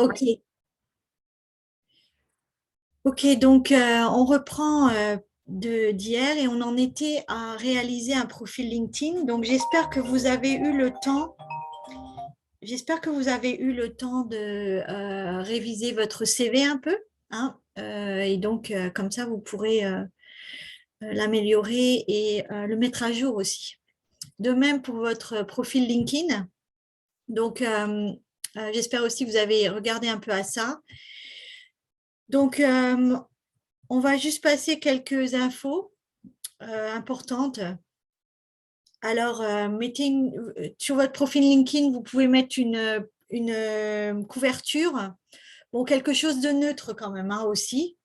Ok, ok, donc on reprend d'hier et on en était à réaliser un profil LinkedIn. Donc j'espère que vous avez eu le temps de réviser votre CV un peu, hein, et donc comme ça vous pourrez l'améliorer et le mettre à jour aussi. De même pour votre profil LinkedIn. Donc j'espère aussi que vous avez regardé un peu à ça. Donc on va juste passer quelques infos importantes. Alors, sur votre profil LinkedIn, vous pouvez mettre une couverture, bon, quelque chose de neutre quand même, hein, aussi.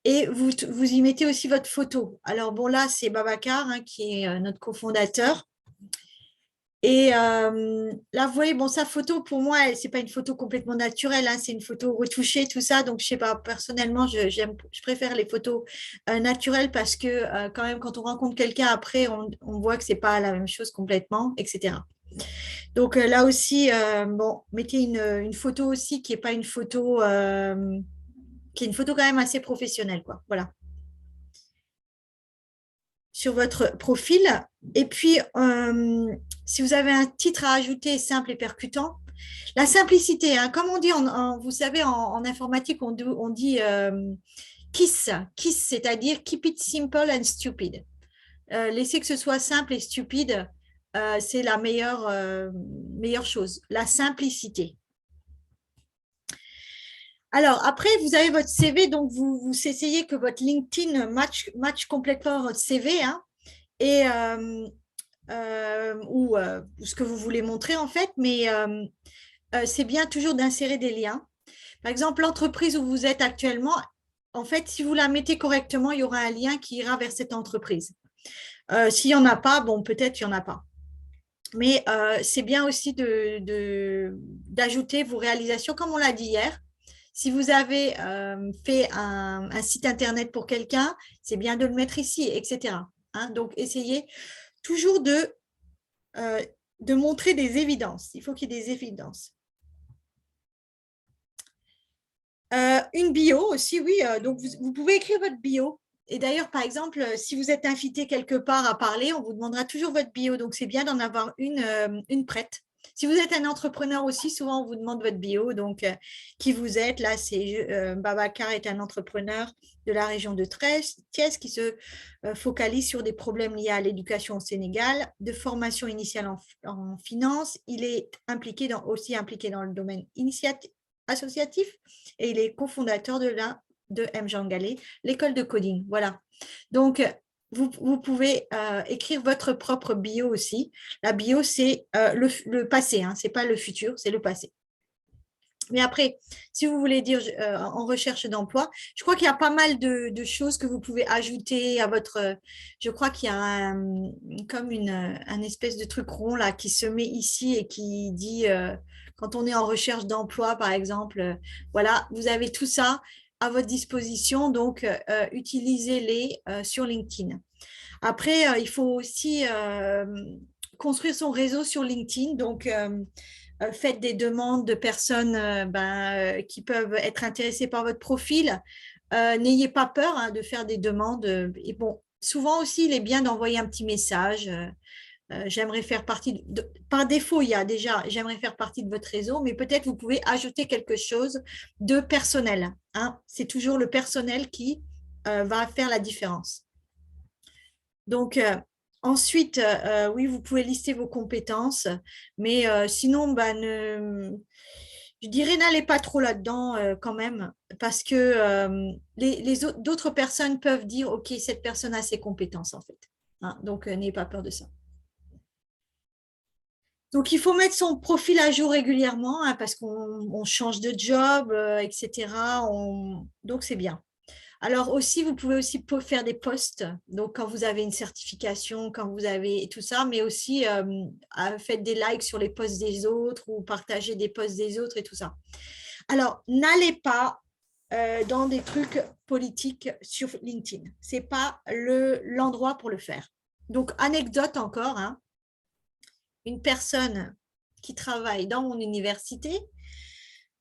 Et vous y mettez aussi votre photo. Alors, bon, là, c'est Babacar, hein, qui est notre cofondateur. Et là, vous voyez, bon, sa photo, pour moi, c'est pas une photo complètement naturelle, hein, c'est une photo retouchée, tout ça. Donc, je sais pas, personnellement, je préfère les photos naturelles parce que quand même, quand on rencontre quelqu'un après, on voit que c'est pas la même chose complètement, etc. Donc là aussi, bon, mettez une photo aussi qui est pas une photo, qui est une photo quand même assez professionnelle, quoi. Voilà, sur votre profil. Et puis, si vous avez un titre à ajouter simple et percutant, la simplicité, hein, comme on dit, vous savez, en informatique, on dit KISS, c'est-à-dire Keep it simple and stupid. Laisser que ce soit simple et stupide, c'est la meilleure chose, la simplicité. Alors, après, vous avez votre CV, donc vous essayez que votre LinkedIn match complètement votre CV, hein, et, ou ce que vous voulez montrer en fait, mais c'est bien toujours d'insérer des liens. Par exemple, l'entreprise où vous êtes actuellement, en fait, si vous la mettez correctement, il y aura un lien qui ira vers cette entreprise. S'il n'y en a pas, bon, peut-être il n'y en a pas. Mais c'est bien aussi d'ajouter vos réalisations, comme on l'a dit hier. Si vous avez fait un site internet pour quelqu'un, c'est bien de le mettre ici, etc. Hein, donc, essayez toujours de montrer des évidences. Il faut qu'il y ait des évidences. Une bio aussi, oui. Donc, vous pouvez écrire votre bio. Et d'ailleurs, par exemple, si vous êtes invité quelque part à parler, on vous demandera toujours votre bio. Donc, c'est bien d'en avoir une prête. Si vous êtes un entrepreneur aussi, souvent on vous demande votre bio. Donc, qui vous êtes? Là, c'est Babacar est un entrepreneur de la région de Thiès qui se focalise sur des problèmes liés à l'éducation au Sénégal, de formation initiale en finance. Il est aussi impliqué dans le domaine associatif et il est cofondateur de M. Jean Gallet, l'école de coding. Voilà. Donc, vous pouvez écrire votre propre bio aussi. La bio, c'est le passé, hein, ce n'est pas le futur, c'est le passé. Mais après, si vous voulez dire en recherche d'emploi, je crois qu'il y a pas mal de choses que vous pouvez ajouter à votre. Je crois qu'il y a comme un espèce de truc rond là qui se met ici et qui dit quand on est en recherche d'emploi, par exemple, voilà, vous avez tout ça à votre disposition, donc utilisez-les sur LinkedIn. Après, il faut aussi construire son réseau sur LinkedIn, donc faites des demandes de personnes qui peuvent être intéressées par votre profil. N'ayez pas peur, hein, de faire des demandes. Et bon, souvent aussi, il est bien d'envoyer un petit message. J'aimerais faire partie par défaut, il y a déjà j'aimerais faire partie de votre réseau, mais peut-être vous pouvez ajouter quelque chose de personnel, hein. C'est toujours le personnel qui va faire la différence. Donc, ensuite, oui, vous pouvez lister vos compétences, mais sinon, je dirais n'allez pas trop là-dedans quand même, parce que d'autres personnes peuvent dire, OK, cette personne a ses compétences en fait. Hein, donc, n'ayez pas peur de ça. Donc, il faut mettre son profil à jour régulièrement, hein, parce qu'on change de job, etc. Donc, c'est bien. Alors aussi, vous pouvez aussi faire des posts. Donc, quand vous avez une certification, quand vous avez tout ça, mais aussi faites des likes sur les posts des autres ou partagez des posts des autres et tout ça. Alors, n'allez pas dans des trucs politiques sur LinkedIn. C'est pas l'endroit pour le faire. Donc, anecdote encore, hein, une personne qui travaille dans mon université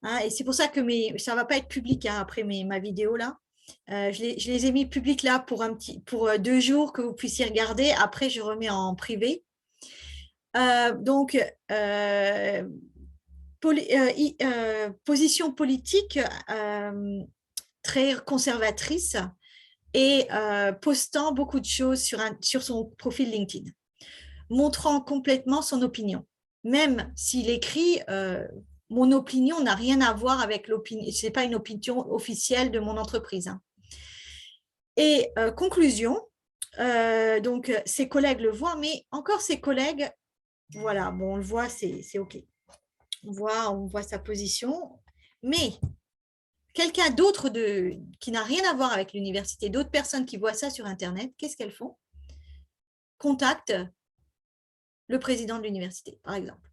hein, et c'est pour ça que ça ne va pas être public hein, après ma vidéo là. Je les ai mis publics là pour 2 jours que vous puissiez regarder. Après, je remets en privé. Donc, position politique très conservatrice et postant beaucoup de choses sur son profil LinkedIn, montrant complètement son opinion. Même s'il écrit mon opinion n'a rien à voir avec l'opinion, ce n'est pas une opinion officielle de mon entreprise. Hein. Et conclusion, donc ses collègues le voient, mais encore ses collègues, voilà, bon, on le voit, c'est OK. On voit sa position, mais quelqu'un d'autre qui n'a rien à voir avec l'université, d'autres personnes qui voient ça sur Internet, qu'est-ce qu'elles font? Contactent le président de l'université, par exemple.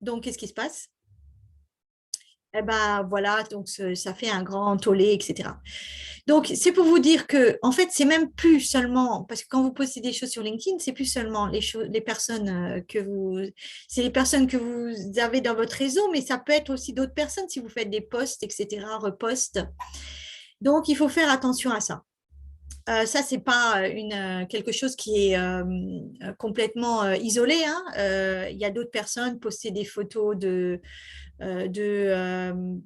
Donc, qu'est-ce qui se passe? Eh ben voilà, donc ça fait un grand tollé, etc. Donc, c'est pour vous dire que, en fait, c'est même plus seulement, parce que quand vous postez des choses sur LinkedIn, c'est plus seulement les personnes c'est les personnes que vous avez dans votre réseau, mais ça peut être aussi d'autres personnes si vous faites des posts, etc., reposts. Donc, il faut faire attention à ça. Ça, c'est pas quelque chose qui est complètement isolé. Hein. Il y a d'autres personnes poster des photos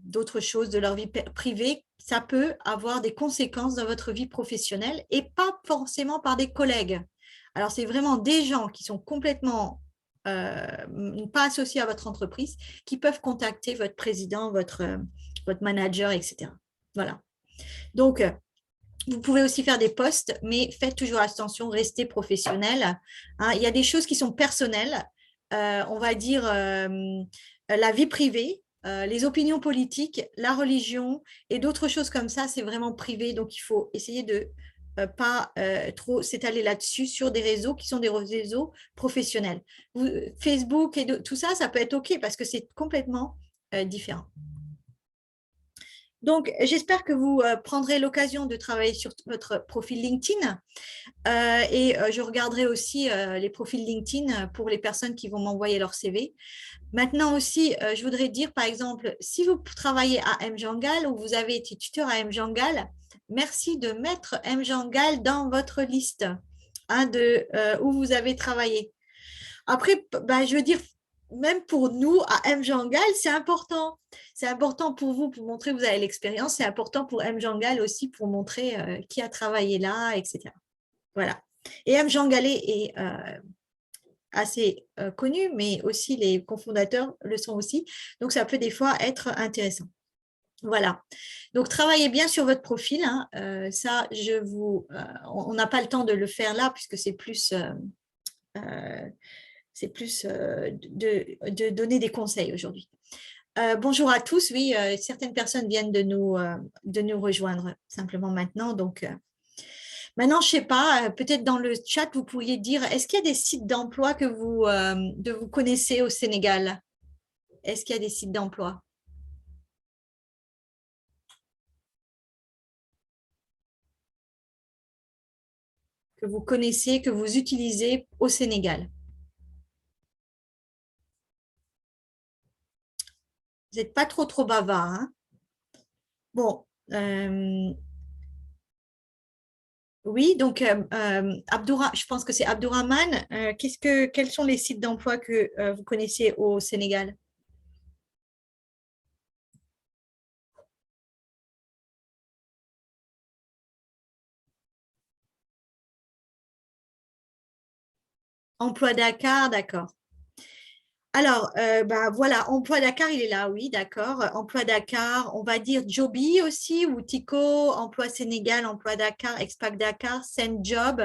d'autres choses de leur vie privée. Ça peut avoir des conséquences dans votre vie professionnelle et pas forcément par des collègues. Alors, c'est vraiment des gens qui sont complètement pas associés à votre entreprise qui peuvent contacter votre président, votre manager, etc. Voilà. Donc, vous pouvez aussi faire des posts, mais faites toujours attention, restez professionnel. Hein. Il y a des choses qui sont personnelles, on va dire la vie privée, les opinions politiques, la religion et d'autres choses comme ça, c'est vraiment privé. Donc, il faut essayer de pas trop s'étaler là-dessus sur des réseaux qui sont des réseaux professionnels. Facebook et tout ça, ça peut être OK parce que c'est complètement différent. Donc, j'espère que vous prendrez l'occasion de travailler sur votre profil LinkedIn et je regarderai aussi les profils LinkedIn pour les personnes qui vont m'envoyer leur CV. Maintenant aussi, je voudrais dire, par exemple, si vous travaillez à Mjangal ou vous avez été tuteur à Mjangal, merci de mettre Mjangal dans votre liste hein, où vous avez travaillé. Après, bah, je veux dire, même pour nous, à Mjangal, c'est important. C'est important pour vous, pour montrer que vous avez l'expérience. C'est important pour Mjangal aussi, pour montrer qui a travaillé là, etc. Voilà. Et Mjangalé est assez connu, mais aussi les cofondateurs le sont aussi. Donc, ça peut des fois être intéressant. Voilà. Donc, travaillez bien sur votre profil. Hein. Ça, on n'a pas le temps de le faire là, puisque c'est plus de donner des conseils aujourd'hui. Bonjour à tous. Oui, certaines personnes viennent de nous rejoindre simplement maintenant. Donc, maintenant, je ne sais pas, peut-être dans le chat, vous pourriez dire, est-ce qu'il y a des sites d'emploi que vous connaissez au Sénégal? Est-ce qu'il y a des sites d'emploi que vous connaissez, que vous utilisez au Sénégal? Vous n'êtes pas trop bavard, hein? Bon, oui, donc je pense que c'est Abdourahman. Quels sont les sites d'emploi que vous connaissez au Sénégal? Emploi Dakar, d'accord. Alors, bah, voilà, Emploi Dakar, il est là, oui, d'accord. Emploi Dakar, on va dire Joby aussi, ou Tico, Emploi Sénégal, Emploi Dakar, Expac Dakar, Job,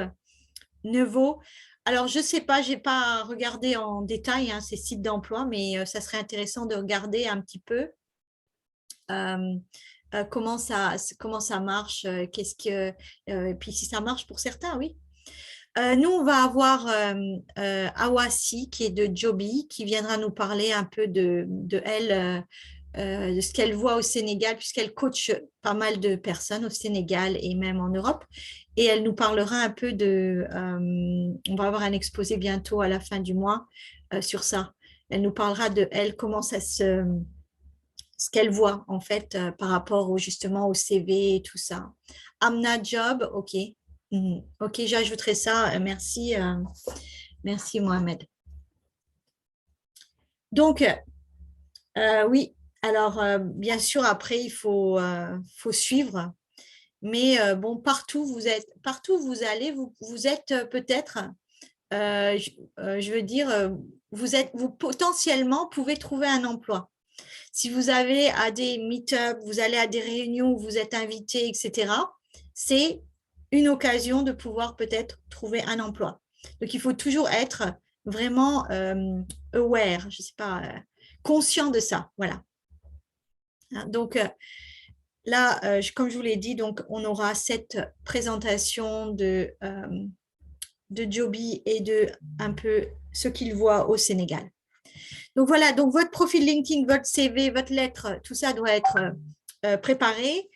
Nevo. Alors, je ne sais pas, je n'ai pas regardé en détail hein, ces sites d'emploi, mais ça serait intéressant de regarder un petit peu euh, comment ça marche, puis si ça marche pour certains, oui. Nous, on va avoir Awasi, qui est de Joby, qui viendra nous parler un peu de elle, de ce qu'elle voit au Sénégal, puisqu'elle coach pas mal de personnes au Sénégal et même en Europe. Et elle nous parlera un peu on va avoir un exposé bientôt à la fin du mois sur ça. Elle nous parlera de elle, ce qu'elle voit en fait par rapport justement au CV et tout ça. Amna Job, ok. Ok, j'ajouterai ça. Merci, merci Mohamed. Donc, oui, alors bien sûr, après, il faut suivre. Mais bon, partout où vous allez, vous êtes peut-être, je veux dire, vous potentiellement pouvez trouver un emploi. Si vous avez à des meet-up, vous allez à des réunions où vous êtes invité, etc., c'est une occasion de pouvoir peut-être trouver un emploi. Donc, il faut toujours être vraiment aware, je sais pas, conscient de ça. Voilà. Hein, donc, là, comme je vous l'ai dit, donc, on aura cette présentation de Joby et de un peu ce qu'il voit au Sénégal. Donc voilà, donc votre profil LinkedIn, votre CV, votre lettre, tout ça doit être préparé.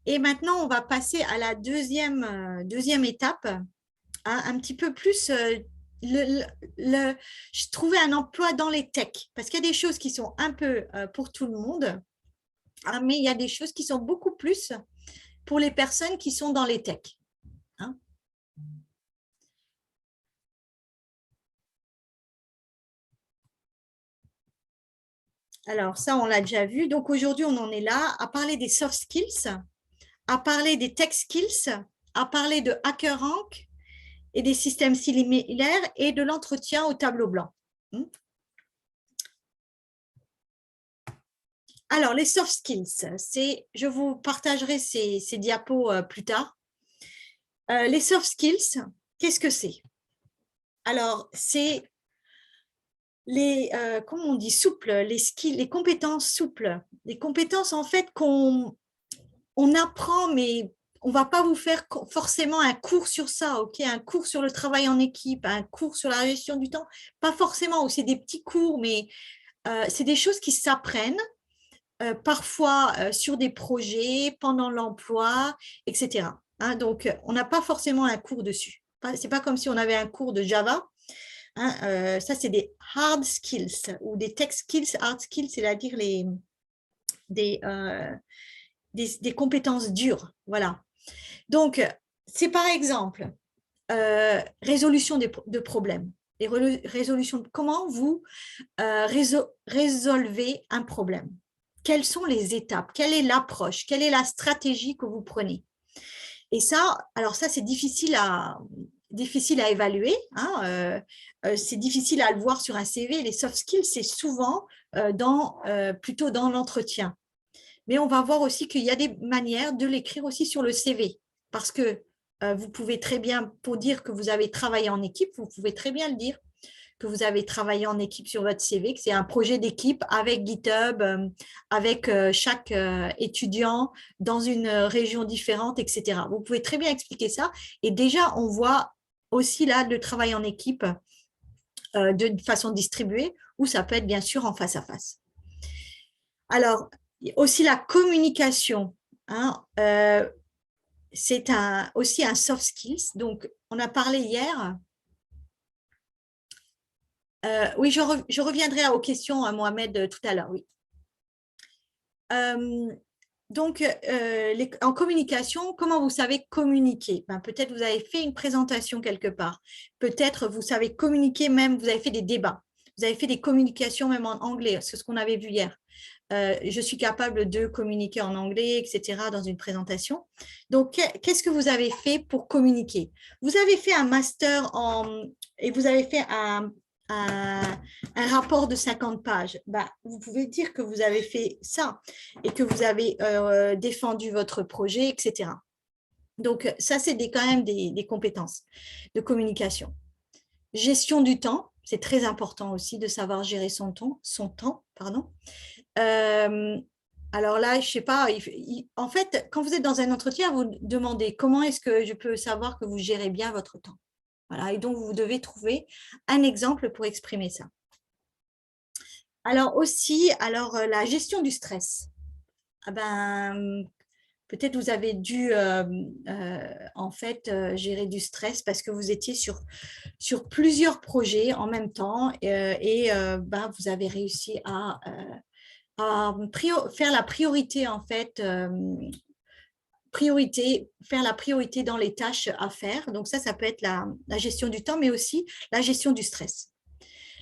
Et maintenant, on va passer à la deuxième étape, hein, un petit peu plus. Je trouvais un emploi dans les techs, parce qu'il y a des choses qui sont un peu pour tout le monde, hein, mais il y a des choses qui sont beaucoup plus pour les personnes qui sont dans les techs. Hein. Alors ça, on l'a déjà vu. Donc aujourd'hui, on en est là à parler des soft skills, à parler des tech skills, à parler de HackerRank et des systèmes similaires et de l'entretien au tableau blanc. Alors, les soft skills, je vous partagerai ces diapos plus tard. Les soft skills, qu'est-ce que c'est? Alors, c'est comment on dit, souples, les skills, les compétences souples, les compétences en fait qu'on apprend, mais on ne va pas vous faire forcément un cours sur ça, ok, un cours sur le travail en équipe, un cours sur la gestion du temps, pas forcément, ou c'est des petits cours, mais c'est des choses qui s'apprennent parfois sur des projets, pendant l'emploi, etc. Hein, donc, on n'a pas forcément un cours dessus. Ce n'est pas comme si on avait un cours de Java. Hein, ça, c'est des hard skills ou des tech skills, hard skills, c'est-à-dire des, euh, des compétences dures. Voilà. Donc, c'est par exemple résolution de problèmes. Comment vous résolvez un problème? Quelles sont les étapes? Quelle est l'approche? Quelle est la stratégie que vous prenez? Et ça, alors ça, c'est difficile à évaluer. Hein, c'est difficile à le voir sur un CV. Les soft skills, c'est souvent plutôt dans l'entretien. Mais on va voir aussi qu'il y a des manières de l'écrire aussi sur le CV. Parce que vous pouvez très bien, pour dire que vous avez travaillé en équipe, vous pouvez très bien le dire que vous avez travaillé en équipe sur votre CV, que c'est un projet d'équipe avec GitHub, avec chaque étudiant dans une région différente, etc. Vous pouvez très bien expliquer ça. Et déjà, on voit aussi là le travail en équipe de façon distribuée, ou ça peut être bien sûr en face à face. Alors, aussi la communication. Hein, c'est aussi un soft skills. Donc, on a parlé hier. Oui, je reviendrai aux questions à Mohamed tout à l'heure. Oui. Donc, en communication, comment vous savez communiquer? Peut-être vous avez fait une présentation quelque part. Peut-être vous savez communiquer même, vous avez fait des débats. Vous avez fait des communications même en anglais, c'est ce qu'on avait vu hier. Je suis capable de communiquer en anglais, etc., dans une présentation. Donc, qu'est-ce que vous avez fait pour communiquer? Vous avez fait un master et vous avez fait un rapport de 50 pages. Vous pouvez dire que vous avez fait ça et que vous avez défendu votre projet, etc. Donc, ça, c'est quand même des compétences de communication. Gestion du temps, c'est très important aussi de savoir gérer son temps, pardon. Alors là, je ne sais pas, en fait, quand vous êtes dans un entretien, vous demandez comment est-ce que je peux savoir que vous gérez bien votre temps. Voilà, et donc vous devez trouver un exemple pour exprimer ça. Alors aussi, la gestion du stress. Peut-être vous avez dû en fait gérer du stress parce que vous étiez sur plusieurs projets en même temps et vous avez réussi faire la priorité en fait, faire la priorité dans les tâches à faire. Donc ça peut être la gestion du temps, mais aussi la gestion du stress.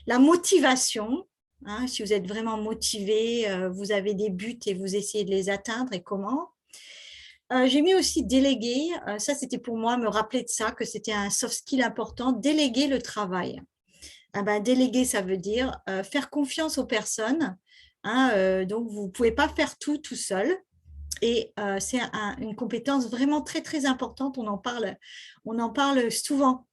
La motivation, hein, si vous êtes vraiment motivé, vous avez des buts et vous essayez de les atteindre et comment. J'ai mis aussi déléguer. Ça, c'était pour moi me rappeler de ça, que c'était un soft skill important, déléguer le travail. Ah ben, déléguer, ça veut dire faire confiance aux personnes. Hein, donc, vous ne pouvez pas faire tout seul. Et c'est une compétence vraiment très, très importante. On en parle souvent.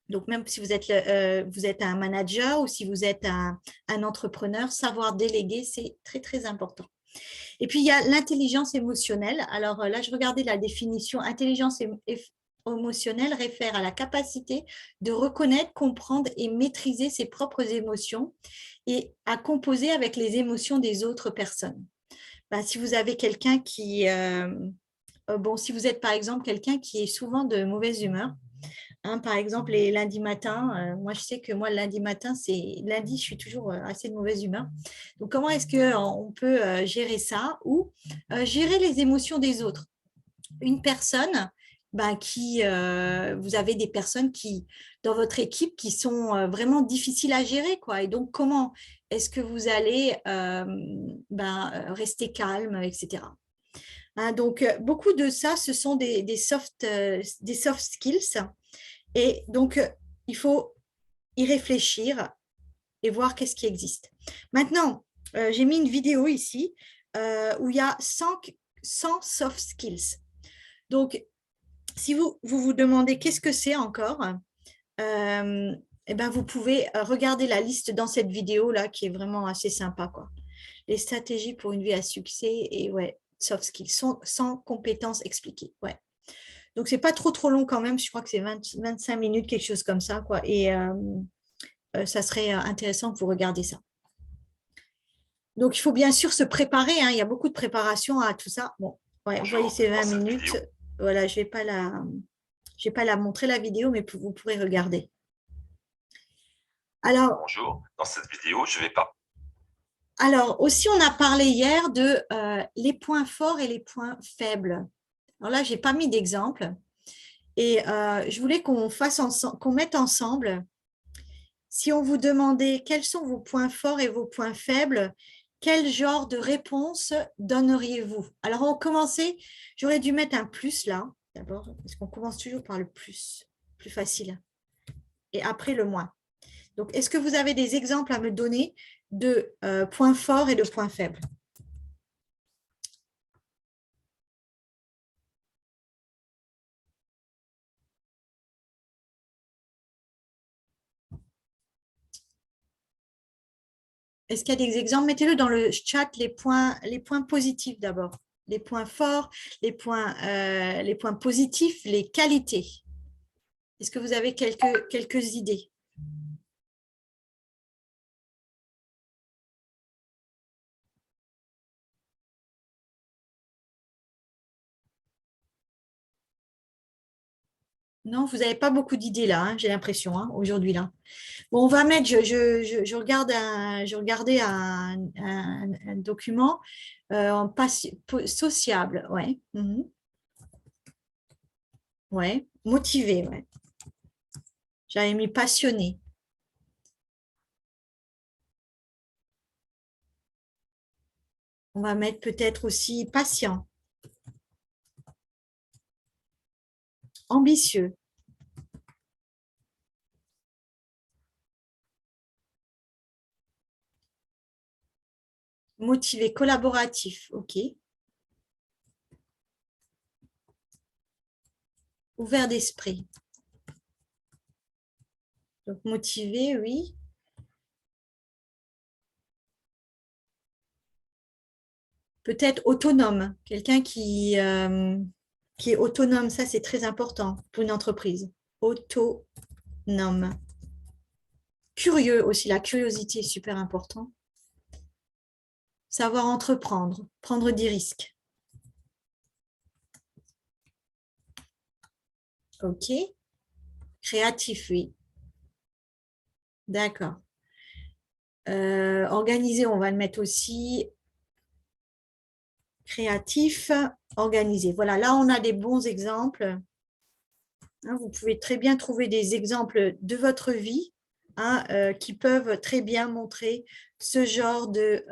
Donc, même si vous êtes un manager ou si vous êtes un entrepreneur, savoir déléguer, c'est très, très important. Et puis, il y a l'intelligence émotionnelle. Alors là, je regardais la définition. Intelligence émotionnelle réfère à la capacité de reconnaître, comprendre et maîtriser ses propres émotions et à composer avec les émotions des autres personnes. Ben, si vous avez quelqu'un si vous êtes par exemple quelqu'un qui est souvent de mauvaise humeur, hein, par exemple, les lundis matins, moi je sais que moi le lundi matin, c'est lundi, je suis toujours assez de mauvaise humeur. Donc comment est-ce qu'on peut gérer ça ou gérer les émotions des autres? Une personne, vous avez des personnes qui, dans votre équipe, qui sont vraiment difficiles à gérer, quoi. Et donc comment est-ce que vous allez rester calme, etc. Hein, donc beaucoup de ça, ce sont des soft skills et donc, il faut y réfléchir et voir qu'est-ce qui existe. Maintenant, j'ai mis une vidéo ici où il y a 100 soft skills. Donc, si vous demandez qu'est-ce que c'est encore, eh ben, vous pouvez regarder la liste dans cette vidéo-là qui est vraiment assez sympa, quoi. Les stratégies pour une vie à succès et ouais, soft skills, 100 compétences expliquées. Ouais. Donc, c'est pas trop long quand même. Je crois que c'est 25 minutes, quelque chose comme ça, quoi. Et ça serait intéressant que vous regardiez ça. Donc, il faut bien sûr se préparer. Hein. Il y a beaucoup de préparation à tout ça. Bon, ouais, vous voyez ces 20 minutes. Voilà, je vais pas la montrer la vidéo, mais vous pourrez regarder. Alors, bonjour, dans cette vidéo, je vais pas. Alors, aussi, on a parlé hier de les points forts et les points faibles. Alors là, je n'ai pas mis d'exemple. Et je voulais qu'on mette ensemble, si on vous demandait quels sont vos points forts et vos points faibles, quel genre de réponse donneriez-vous? Alors, on commençait, j'aurais dû mettre un plus là, d'abord, parce qu'on commence toujours par le plus facile, et après le moins. Donc, est-ce que vous avez des exemples à me donner de points forts et de points faibles? Est-ce qu'il y a des exemples? Mettez-le dans le chat, les points positifs d'abord. Les points forts, les points positifs, les qualités. Est-ce que vous avez quelques idées? Non, vous n'avez pas beaucoup d'idées là, hein, j'ai l'impression, hein, aujourd'hui là. Bon, on va mettre, je regardais un document sociable, ouais. Ouais, motivé, ouais. J'avais mis passionné. On va mettre peut-être aussi patient, ambitieux, motivé, collaboratif, ok. Ouvert d'esprit. Donc motivé, oui. Peut-être autonome, quelqu'un qui est autonome, ça c'est très important pour une entreprise. Autonome. Curieux aussi, la curiosité est super important. Savoir entreprendre, prendre des risques. Ok. Créatif, oui. D'accord. Organisé, on va le mettre aussi. créatif, organisé. Voilà, là, on a des bons exemples. Hein, vous pouvez très bien trouver des exemples de votre vie hein, qui peuvent très bien montrer ce genre de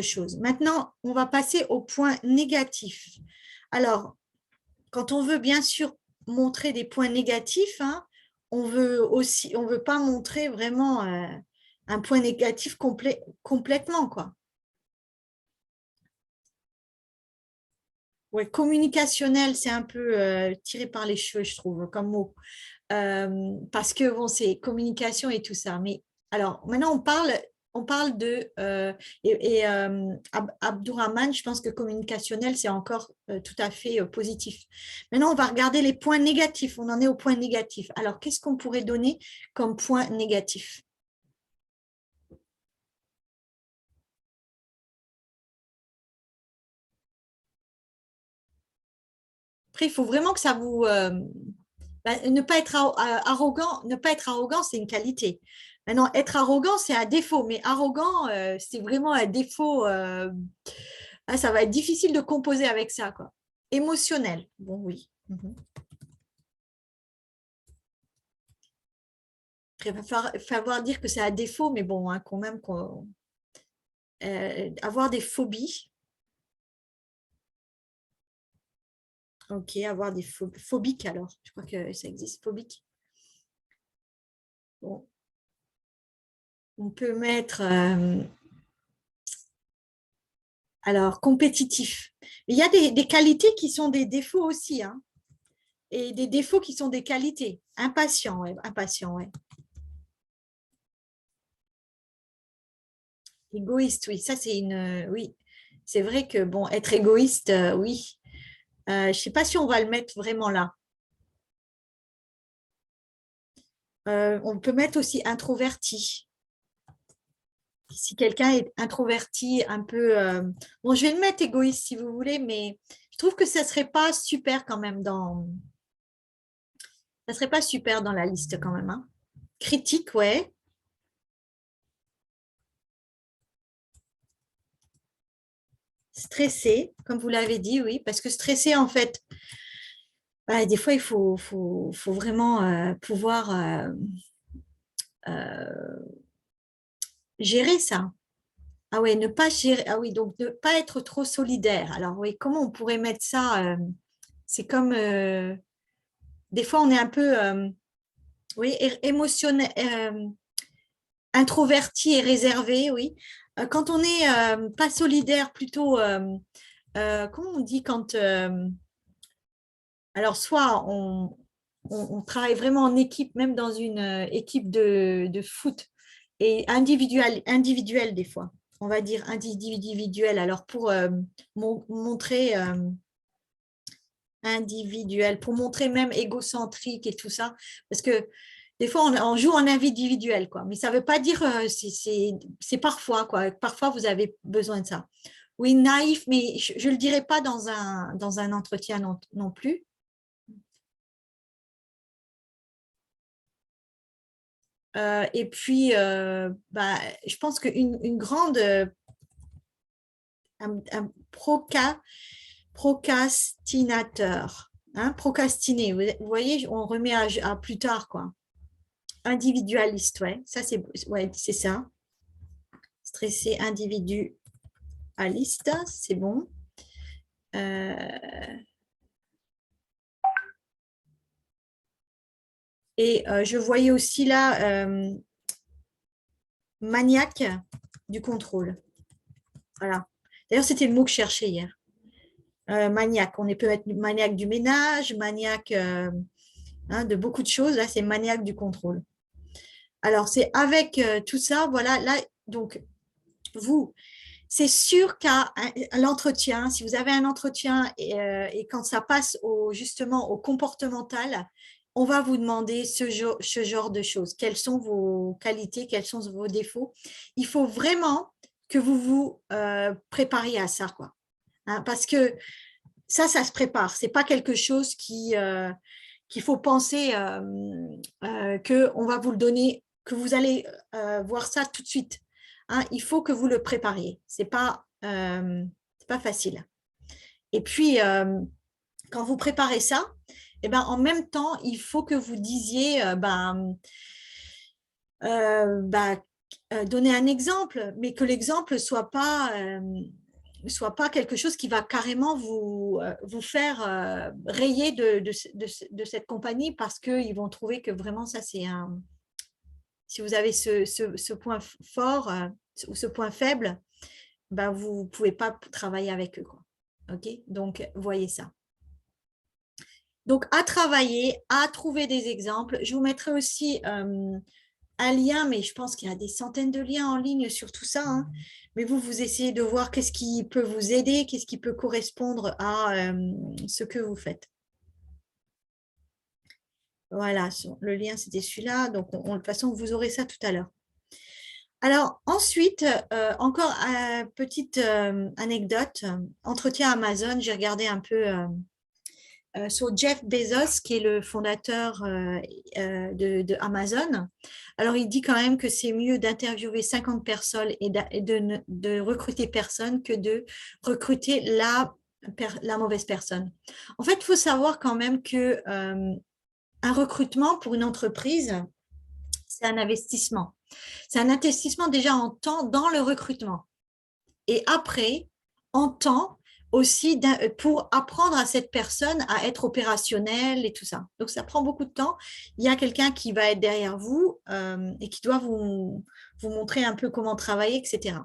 choses. Maintenant, on va passer au point négatif. Alors, quand on veut bien sûr montrer des points négatifs, hein, on veut pas montrer vraiment un point négatif complètement, quoi. Ouais, communicationnel, c'est un peu tiré par les cheveux, je trouve, comme mot. Parce que bon, c'est communication et tout ça. Mais alors, maintenant, on parle de. Abdourahmane, je pense que communicationnel, c'est encore tout à fait positif. Maintenant, on va regarder les points négatifs. On en est au point négatif. Alors, qu'est-ce qu'on pourrait donner comme point négatif? Après, il faut vraiment que ça vous. Ne pas être arrogant, ne pas être arrogant, c'est une qualité. Maintenant, être arrogant, c'est un défaut, mais arrogant, c'est vraiment un défaut. Ça va être difficile de composer avec ça, quoi. Émotionnel, bon, oui. Mhm. Il va falloir dire que c'est un défaut, mais bon, hein, quand même, avoir des phobies. Ok, avoir des phobiques alors. Je crois que ça existe, phobique. Bon, on peut mettre. Alors, compétitif. Il y a des qualités qui sont des défauts aussi, hein, et des défauts qui sont des qualités. Impatient, ouais, impatient, ouais. Égoïste, oui, ça c'est oui, c'est vrai que bon, être égoïste, oui. Je ne sais pas si on va le mettre vraiment là. On peut mettre aussi introverti. Si quelqu'un est introverti, un peu. Bon, je vais le mettre égoïste si vous voulez, mais je trouve que ça serait pas super quand même ça serait pas super dans la liste quand même, hein. Critique, ouais. Stressé, comme vous l'avez dit, oui, parce que stressé, en fait, bah, des fois, il faut vraiment pouvoir euh, gérer ça. Ah oui, ne pas gérer. Ah oui, donc ne pas être trop solidaire. Alors oui, comment on pourrait mettre ça c'est comme des fois on est un peu oui, émotionnel, introverti et réservé, oui. Quand on est pas solidaire, plutôt comment on dit quand alors soit on travaille vraiment en équipe, même dans une équipe de foot et individuel des fois. On va dire individuel. Alors pour montrer individuel, pour montrer même égocentrique et tout ça, parce que des fois on joue en individuel, quoi. Mais ça ne veut pas dire c'est parfois, quoi. Parfois vous avez besoin de ça. Oui, naïf, mais je ne le dirais pas dans un entretien non plus. Et puis, bah, je pense qu'une grande, un procrastinateur, hein, procrastiner, vous voyez, on remet à plus tard, quoi. Individualiste, ouais, ça c'est ça. Stressé, individualiste, c'est bon. Et je voyais aussi là maniaque du contrôle. Voilà. D'ailleurs, c'était le mot que je cherchais hier. Maniaque. On peut être maniaque du ménage, maniaque hein, de beaucoup de choses. Là, c'est maniaque du contrôle. Alors, c'est avec tout ça, voilà, là, donc, vous, c'est sûr qu'à l'entretien, si vous avez un entretien et quand ça passe justement au comportemental, on va vous demander ce genre de choses. Quelles sont vos qualités, quels sont vos défauts? Il faut vraiment que vous vous prépariez à ça, quoi. Hein, parce que ça se prépare. C'est pas quelque chose qu'il faut penser que on va vous le donner, que vous allez voir ça tout de suite. hein, il faut que vous le prépariez. Ce n'est pas facile. Et puis, quand vous préparez ça, eh ben, en même temps, il faut que vous disiez, donner un exemple, mais que l'exemple ne soit pas quelque chose qui va carrément vous faire rayer de cette compagnie parce qu'ils vont trouver que vraiment ça, c'est un… Si vous avez ce point fort ou ce point faible, ben, vous ne pouvez pas travailler avec eux, quoi. OK? Donc, voyez ça. Donc, à travailler, à trouver des exemples. Je vous mettrai aussi un lien, mais je pense qu'il y a des centaines de liens en ligne sur tout ça, hein. Mais vous essayez de voir qu'est-ce qui peut vous aider, qu'est-ce qui peut correspondre à ce que vous faites. Voilà, le lien, c'était celui-là. Donc, de toute façon, vous aurez ça tout à l'heure. Alors, ensuite, encore une petite anecdote. Entretien Amazon, j'ai regardé un peu sur Jeff Bezos, qui est le fondateur de Amazon. Alors, il dit quand même que c'est mieux d'interviewer 50 personnes et de recruter personne que de recruter la mauvaise personne. En fait, il faut savoir quand même que un recrutement pour une entreprise, c'est un investissement. C'est un investissement déjà en temps dans le recrutement. Et après, en temps aussi pour apprendre à cette personne à être opérationnelle et tout ça. Donc, ça prend beaucoup de temps. Il y a quelqu'un qui va être derrière vous et qui doit vous montrer un peu comment travailler, etc.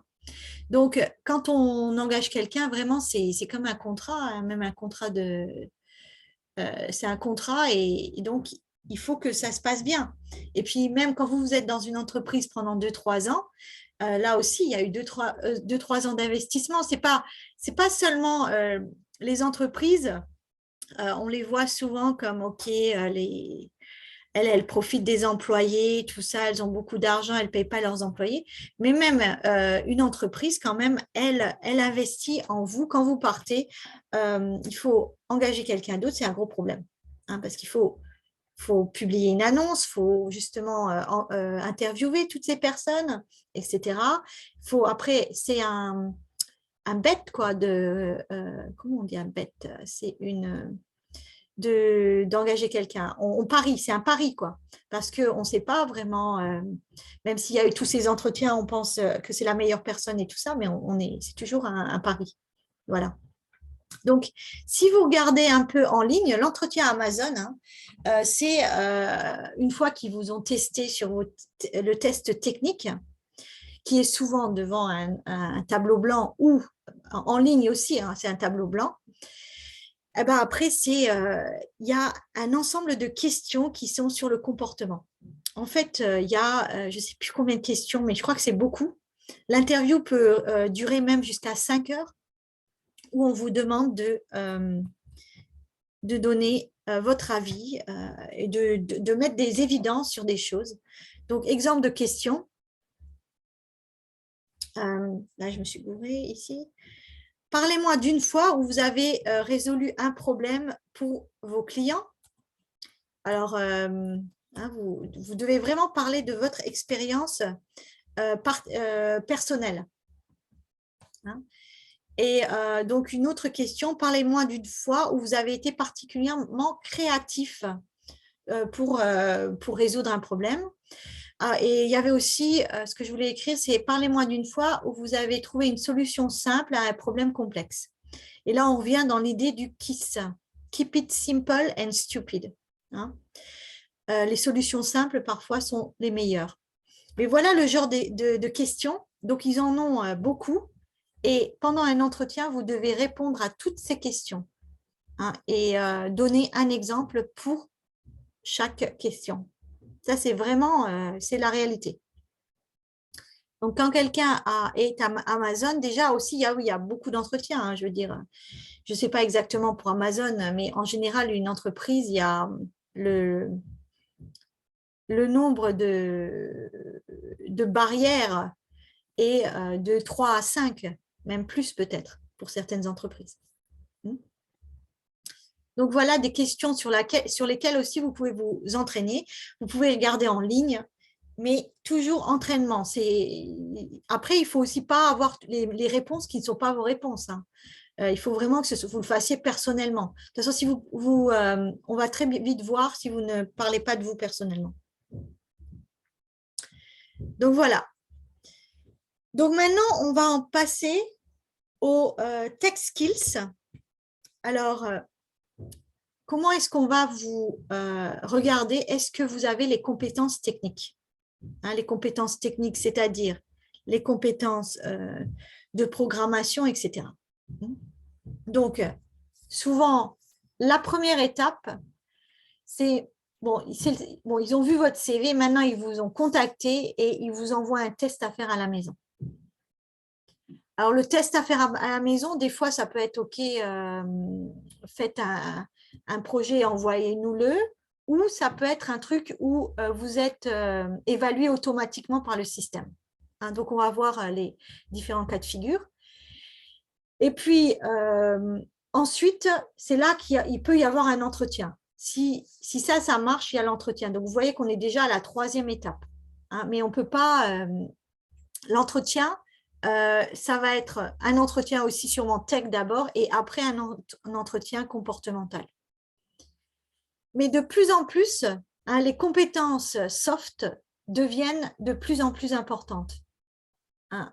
Donc, quand on engage quelqu'un, vraiment, c'est comme un contrat, hein, même un contrat c'est un contrat et donc, il faut que ça se passe bien. Et puis, même quand vous êtes dans une entreprise pendant 2-3 ans, là aussi, il y a eu 2-3 ans d'investissement. C'est pas seulement les entreprises, on les voit souvent comme, OK, elles profitent des employés, tout ça, elles ont beaucoup d'argent, elles ne payent pas leurs employés. Mais même une entreprise, quand même, elle investit en vous. Quand vous partez, il faut engager quelqu'un d'autre, c'est un gros problème, hein, parce qu'il faut publier une annonce, il faut justement interviewer toutes ces personnes, etc. Après, c'est un bet, quoi, comment on dit un bet? C'est d'engager quelqu'un. On parie, c'est un pari, quoi, parce qu'on ne sait pas vraiment, même s'il y a eu tous ces entretiens, on pense que c'est la meilleure personne et tout ça, mais c'est toujours un pari. Voilà. Donc, si vous regardez un peu en ligne, l'entretien Amazon, hein, c'est une fois qu'ils vous ont testé sur le test technique, qui est souvent devant un tableau blanc ou en ligne aussi, hein, c'est un tableau blanc. Et ben après, il y a un ensemble de questions qui sont sur le comportement. En fait, il y a, je ne sais plus combien de questions, mais je crois que c'est beaucoup. L'interview peut durer même jusqu'à 5 heures, où on vous demande de donner votre avis et de mettre des évidences sur des choses. Donc, exemple de questions. Là, je me suis gourée ici. Parlez-moi d'une fois où vous avez résolu un problème pour vos clients. Alors, hein, vous devez vraiment parler de votre expérience personnelle. Hein. Et donc, une autre question, parlez-moi d'une fois où vous avez été particulièrement créatif pour résoudre un problème. Et il y avait aussi, ce que je voulais écrire, c'est parlez-moi d'une fois où vous avez trouvé une solution simple à un problème complexe. Et là, on revient dans l'idée du KISS, Keep it simple and stupid. Hein. Les solutions simples, parfois, sont les meilleures. Mais voilà le genre de questions. Donc, ils en ont beaucoup. Et pendant un entretien, vous devez répondre à toutes ces questions, hein, et donner un exemple pour chaque question. Ça, c'est vraiment c'est la réalité. Donc, quand quelqu'un est à Amazon, déjà aussi, il y a beaucoup d'entretiens. Hein, je veux dire, je ne sais pas exactement pour Amazon, mais en général, une entreprise, il y a le nombre de barrières est de 3 à 5, même plus peut-être pour certaines entreprises. Donc, voilà des questions sur lesquelles aussi vous pouvez vous entraîner. Vous pouvez regarder en ligne mais toujours entraînement. Après, il ne faut aussi pas avoir les réponses qui ne sont pas vos réponses, hein. Il faut vraiment que vous le fassiez personnellement. De toute façon, si on va très vite voir si vous ne parlez pas de vous personnellement. Donc voilà. Donc maintenant, on va en passer aux tech skills. Alors, comment est-ce qu'on va vous regarder? Est-ce que vous avez les compétences techniques? Hein, les compétences techniques, c'est-à-dire les compétences de programmation, etc. Donc, souvent, la première étape, c'est, bon, ils ont vu votre CV, maintenant ils vous ont contacté et ils vous envoient un test à faire à la maison. Alors, le test à faire à la maison, des fois, ça peut être OK, faites un projet, envoyez-nous-le, ou ça peut être un truc où vous êtes évalué automatiquement par le système. Hein, donc, on va voir les différents cas de figure. Et puis, ensuite, c'est là qu'il peut y avoir un entretien. Si ça marche, il y a l'entretien. Donc, vous voyez qu'on est déjà à la 3e étape. Hein, mais on ne peut pas… l'entretien, ça va être un entretien aussi sûrement tech d'abord et après un entretien comportemental. Mais de plus en plus, hein, les compétences soft deviennent de plus en plus importantes. Hein.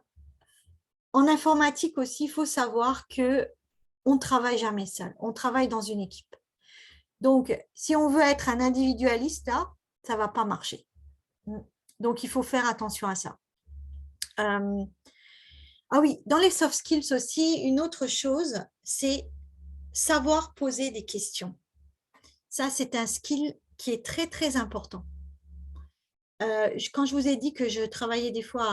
En informatique aussi, il faut savoir qu'on ne travaille jamais seul, on travaille dans une équipe. Donc, si on veut être un individualiste, là, ça ne va pas marcher. Donc, il faut faire attention à ça. Ah oui, dans les soft skills aussi, une autre chose, c'est savoir poser des questions. Ça, c'est un skill qui est très, très important. Quand je vous ai dit que je travaillais des fois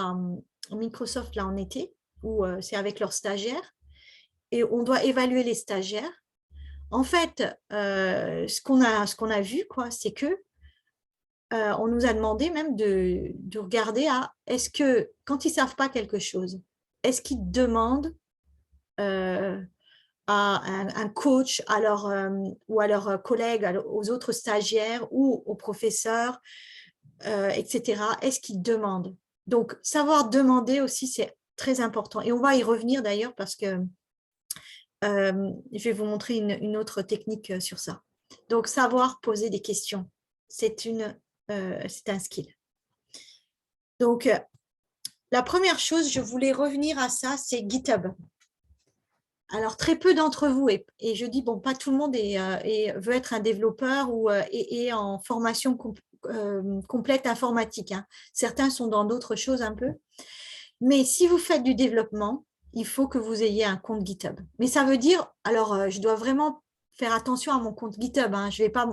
à Microsoft là en été, où c'est avec leurs stagiaires, et on doit évaluer les stagiaires. En fait, ce qu'on a vu, quoi, c'est que on nous a demandé même de regarder est-ce que quand ils ne savent pas quelque chose, est-ce qu'ils demandent à un coach, ou à leurs collègues, aux autres stagiaires ou aux professeurs, etc. Est-ce qu'ils demandent? Donc, savoir demander aussi, c'est très important. Et on va y revenir d'ailleurs parce que je vais vous montrer une autre technique sur ça. Donc, savoir poser des questions, c'est un skill. Donc, la première chose, je voulais revenir à ça, c'est GitHub. Alors, très peu d'entre vous, et je dis, bon, pas tout le monde veut être un développeur ou est en formation complète informatique. Hein. Certains sont dans d'autres choses un peu. Mais si vous faites du développement, il faut que vous ayez un compte GitHub. Mais ça veut dire, alors, je dois vraiment faire attention à mon compte GitHub. Hein. Je ne vais pas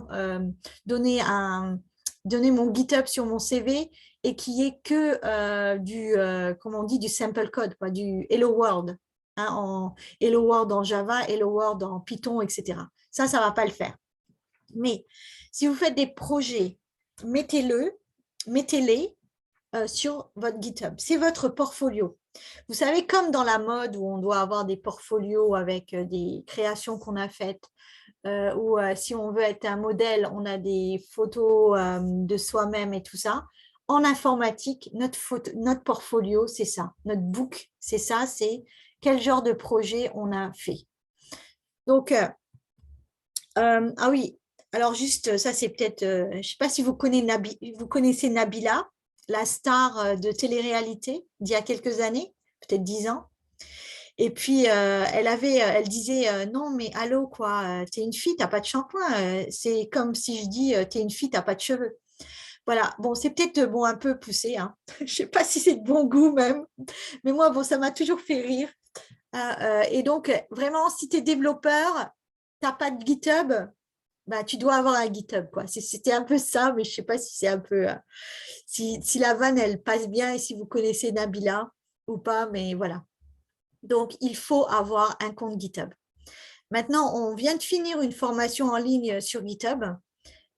donner mon GitHub sur mon CV et qu'il n'y ait que comment on dit, du sample code, quoi, du Hello World. Hein, en Hello World en Java, Hello World en Python, etc. Ça ne va pas le faire. Mais si vous faites des projets, mettez-les sur votre GitHub. C'est votre portfolio. Vous savez, comme dans la mode où on doit avoir des portfolios avec des créations qu'on a faites, ou si on veut être un modèle, on a des photos de soi-même et tout ça. En informatique, notre portfolio, c'est ça. Notre book, c'est ça. C'est quel genre de projet on a fait. Donc, ah oui, alors juste, ça c'est peut-être, je ne sais pas si vous connaissez Nabila, la star de télé-réalité d'il y a quelques années, peut-être 10 ans. Et puis, elle disait, non, mais allô, quoi, t'es une fille, t'as pas de shampoing. C'est comme si je dis, t'es une fille, t'as pas de cheveux. Voilà, bon, c'est peut-être bon, un peu poussé, hein. Je ne sais pas si c'est de bon goût même, mais moi, bon, ça m'a toujours fait rire. Et donc, vraiment, si tu es développeur, tu n'as pas de GitHub, bah, tu dois avoir un GitHub, quoi. C'était un peu ça, mais je ne sais pas si c'est un peu… si la vanne, elle passe bien et si vous connaissez Nabila ou pas, mais voilà. Donc, il faut avoir un compte GitHub. Maintenant, on vient de finir une formation en ligne sur GitHub,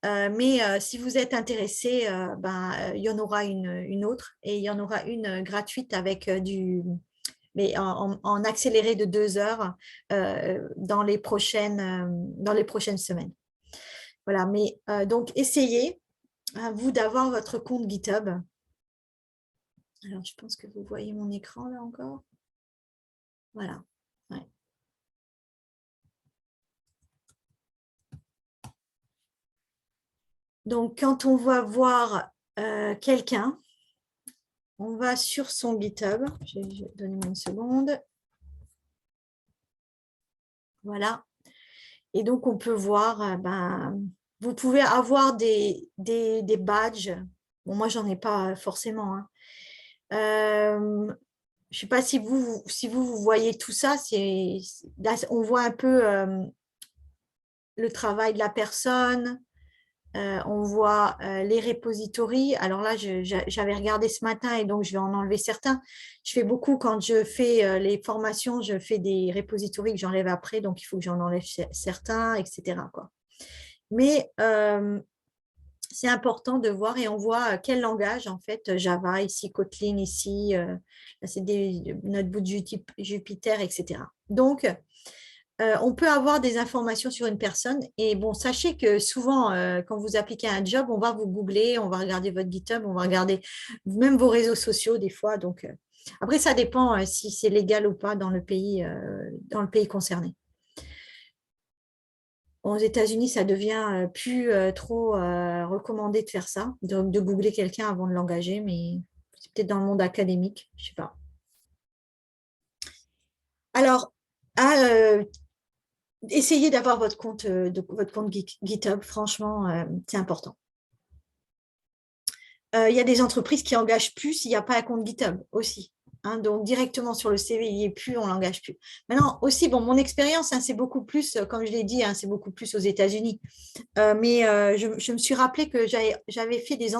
mais si vous êtes intéressé, il y en aura une autre et il y en aura une gratuite avec mais en accéléré de 2 heures dans les prochaines semaines. Voilà, mais donc essayez, hein, vous, d'avoir votre compte GitHub Alors, je pense que vous voyez mon écran là encore. Voilà. Ouais. Donc, quand on va voir quelqu'un, on va sur son GitHub. Je vais donner une seconde. Voilà. Et donc, on peut voir, vous pouvez avoir des badges. Bon, moi, j'en ai pas forcément, hein. Je ne sais pas si vous voyez tout ça. Là, on voit un peu le travail de la personne. On voit les repositories. Alors là, j'avais regardé ce matin et donc je vais en enlever certains. Je fais beaucoup quand je fais les formations, je fais des repositories que j'enlève après, donc il faut que j'en enlève certains, etc., quoi. Mais c'est important de voir et on voit quel langage, en fait, Java, ici, Kotlin, ici, là, c'est notre bout de Jupyter, etc. Donc, on peut avoir des informations sur une personne. Et bon, sachez que souvent, quand vous appliquez un job, on va vous googler, on va regarder votre GitHub, on va regarder même vos réseaux sociaux des fois. Donc, après, ça dépend si c'est légal ou pas dans le pays concerné. Aux États-Unis, ça devient plus trop recommandé de faire ça, de googler quelqu'un avant de l'engager, mais c'est peut-être dans le monde académique, je ne sais pas. Alors, essayez d'avoir votre compte GitHub, franchement, c'est important. Il y a des entreprises qui engagent plus s'il n'y a pas un compte GitHub aussi. Hein, donc, directement sur le CV, il n'y est plus, on ne l'engage plus. Maintenant, aussi, bon, mon expérience, hein, c'est beaucoup plus, comme je l'ai dit, hein, c'est beaucoup plus aux États-Unis. Mais je me suis rappelé que j'avais fait des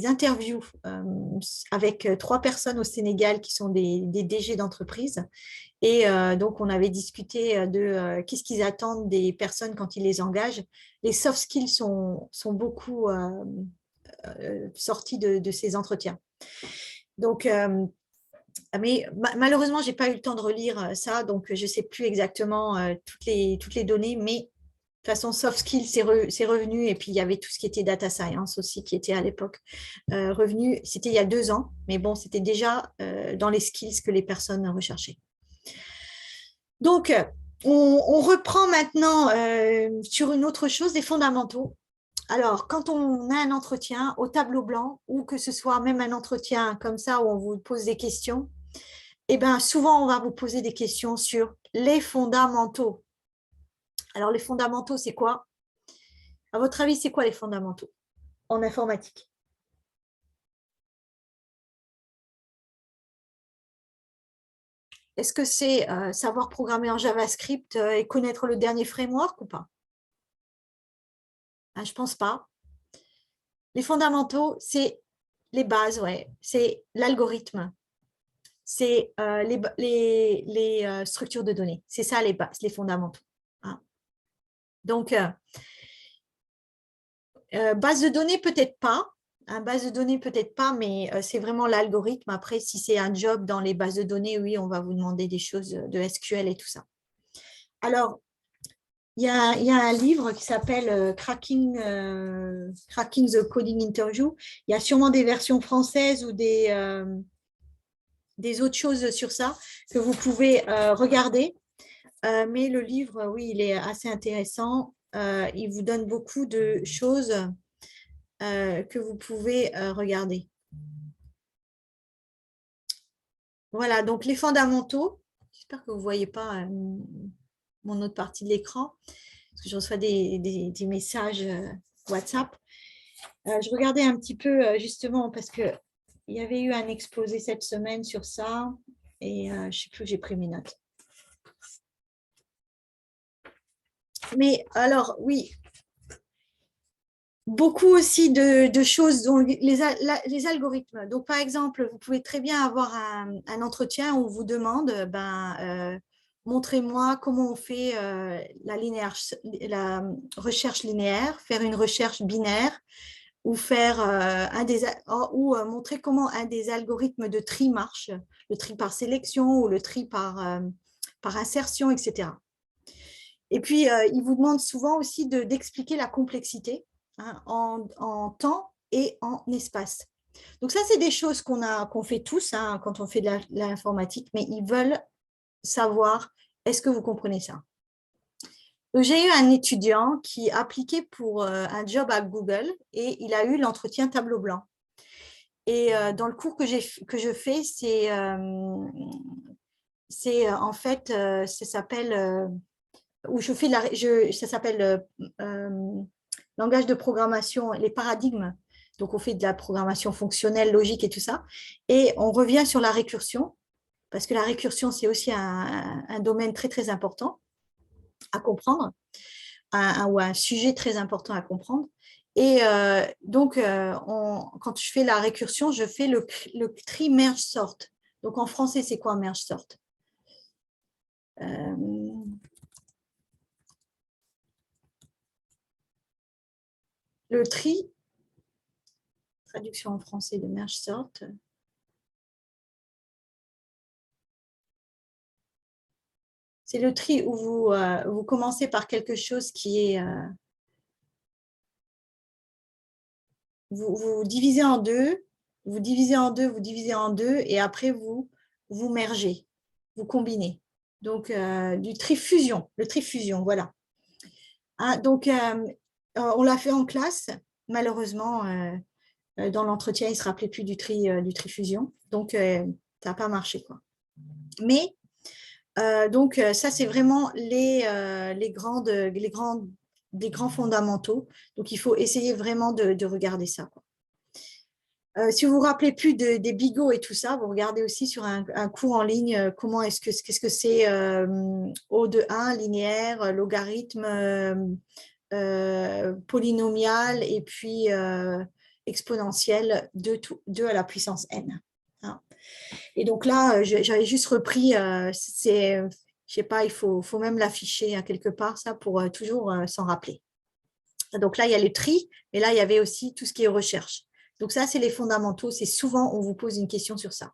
interviews avec 3 personnes au Sénégal qui sont des DG d'entreprise. Et donc, on avait discuté de qu'est-ce qu'ils attendent des personnes quand ils les engagent. Les soft skills sont beaucoup sortis de ces entretiens. Donc, mais malheureusement, je n'ai pas eu le temps de relire ça, donc je ne sais plus exactement toutes les données, mais de toute façon, soft skills, c'est revenu. Et puis, il y avait tout ce qui était data science aussi, qui était à l'époque revenu. C'était il y a 2 ans, mais bon, c'était déjà dans les skills que les personnes recherchaient. Donc, on reprend maintenant sur une autre chose, des fondamentaux. Alors, quand on a un entretien au tableau blanc, ou que ce soit même un entretien comme ça où on vous pose des questions, eh bien, souvent, on va vous poser des questions sur les fondamentaux. Alors, les fondamentaux, c'est quoi? À votre avis, c'est quoi les fondamentaux en informatique? Est-ce que c'est savoir programmer en JavaScript et connaître le dernier framework ou pas? Je ne pense pas. Les fondamentaux, c'est les bases, ouais. C'est l'algorithme, c'est les structures de données. C'est ça les bases, les fondamentaux. Hein. Donc, base de données, peut-être pas. Base de données, peut-être pas, mais c'est vraiment l'algorithme. Après, si c'est un job dans les bases de données, oui, on va vous demander des choses de SQL et tout ça. Alors, il y a un livre qui s'appelle Cracking the Coding Interview. Il y a sûrement des versions françaises ou des autres choses sur ça que vous pouvez regarder. Mais le livre, oui, il est assez intéressant. Il vous donne beaucoup de choses que vous pouvez regarder. Voilà, donc les fondamentaux. J'espère que vous ne voyez pas mon autre partie de l'écran, parce que je reçois des messages WhatsApp. Je regardais un petit peu justement parce qu'il y avait eu un exposé cette semaine sur ça et je ne sais plus, j'ai pris mes notes. Mais alors, oui, beaucoup aussi de choses, dont les algorithmes. Donc, par exemple, vous pouvez très bien avoir un entretien où on vous demande, montrez-moi comment on fait la recherche linéaire, faire une recherche binaire, ou faire montrer comment un des algorithmes de tri marche, le tri par sélection ou le tri par insertion, etc. Et puis, il vous demande souvent aussi d'expliquer la complexité, hein, en temps et en espace. Donc ça, c'est des choses qu'on fait tous hein, quand on fait de l'informatique, mais ils veulent savoir, est-ce que vous comprenez ça? Donc, j'ai eu un étudiant qui appliquait pour un job à Google et il a eu l'entretien tableau blanc. Et dans le cours que je fais, en fait, ça s'appelle, où je fais ça s'appelle langage de programmation, les paradigmes. Donc, on fait de la programmation fonctionnelle, logique et tout ça. Et on revient sur la récursion, parce que la récursion, c'est aussi un domaine très, très important à comprendre, ou un sujet très important à comprendre. Et donc, quand je fais la récursion, je fais le tri merge sort. Donc, en français, c'est quoi merge sort? Le tri, traduction en français de merge sort. C'est le tri où vous commencez par quelque chose qui est... vous divisez en deux, vous divisez en deux, vous divisez en deux, et après, vous mergez, vous combinez. Donc, du tri-fusion, le tri-fusion, voilà. Hein, donc, on l'a fait en classe. Malheureusement, dans l'entretien, il ne se rappelait plus du tri-fusion. Donc, ça n'a pas marché, quoi. Mais, donc, ça, c'est vraiment des grands fondamentaux. Donc, il faut essayer vraiment de regarder ça, quoi. Si vous vous rappelez plus des bigots et tout ça, vous regardez aussi sur un cours en ligne qu'est-ce que c'est O de 1, linéaire, logarithme, polynomial et puis exponentielle 2 à la puissance n. Hein. Et donc là, j'avais juste repris, je sais pas, il faut même l'afficher hein, quelque part, ça, pour toujours s'en rappeler. Donc là, il y a le tri, mais là, il y avait aussi tout ce qui est recherche. Donc ça, c'est les fondamentaux. C'est souvent, on vous pose une question sur ça.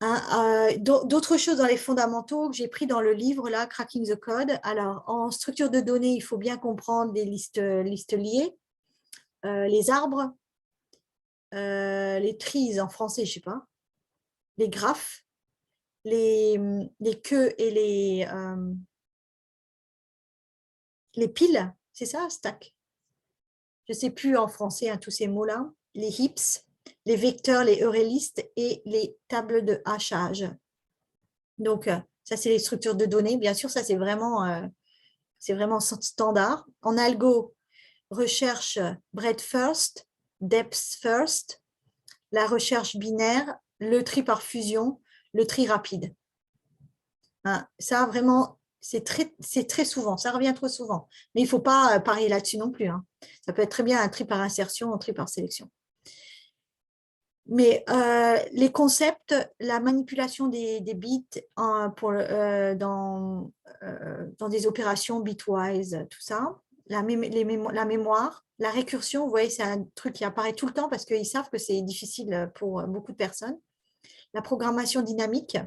Hein, d'autres choses dans les fondamentaux que j'ai pris dans le livre, là, Cracking the Code. Alors, en structure de données, il faut bien comprendre les listes liées, les arbres, les trees en français, je ne sais pas, les graphes, les queues et les piles, c'est ça, stack. Je ne sais plus en français hein, tous ces mots-là. Les heaps, les vecteurs, les heurélistes et les tables de hachage. Donc, ça, c'est les structures de données. Bien sûr, ça, c'est vraiment standard. En algo, recherche breadth first, depth first, la recherche binaire, le tri par fusion, le tri rapide. Hein, ça, vraiment, c'est très souvent. Ça revient trop souvent. Mais il ne faut pas parier là-dessus non plus. Hein. Ça peut être très bien un tri par insertion, un tri par sélection. Mais les concepts, la manipulation des bits dans des opérations bitwise, tout ça, la mémoire, la récursion, vous voyez, c'est un truc qui apparaît tout le temps parce qu'ils savent que c'est difficile pour beaucoup de personnes. La programmation dynamique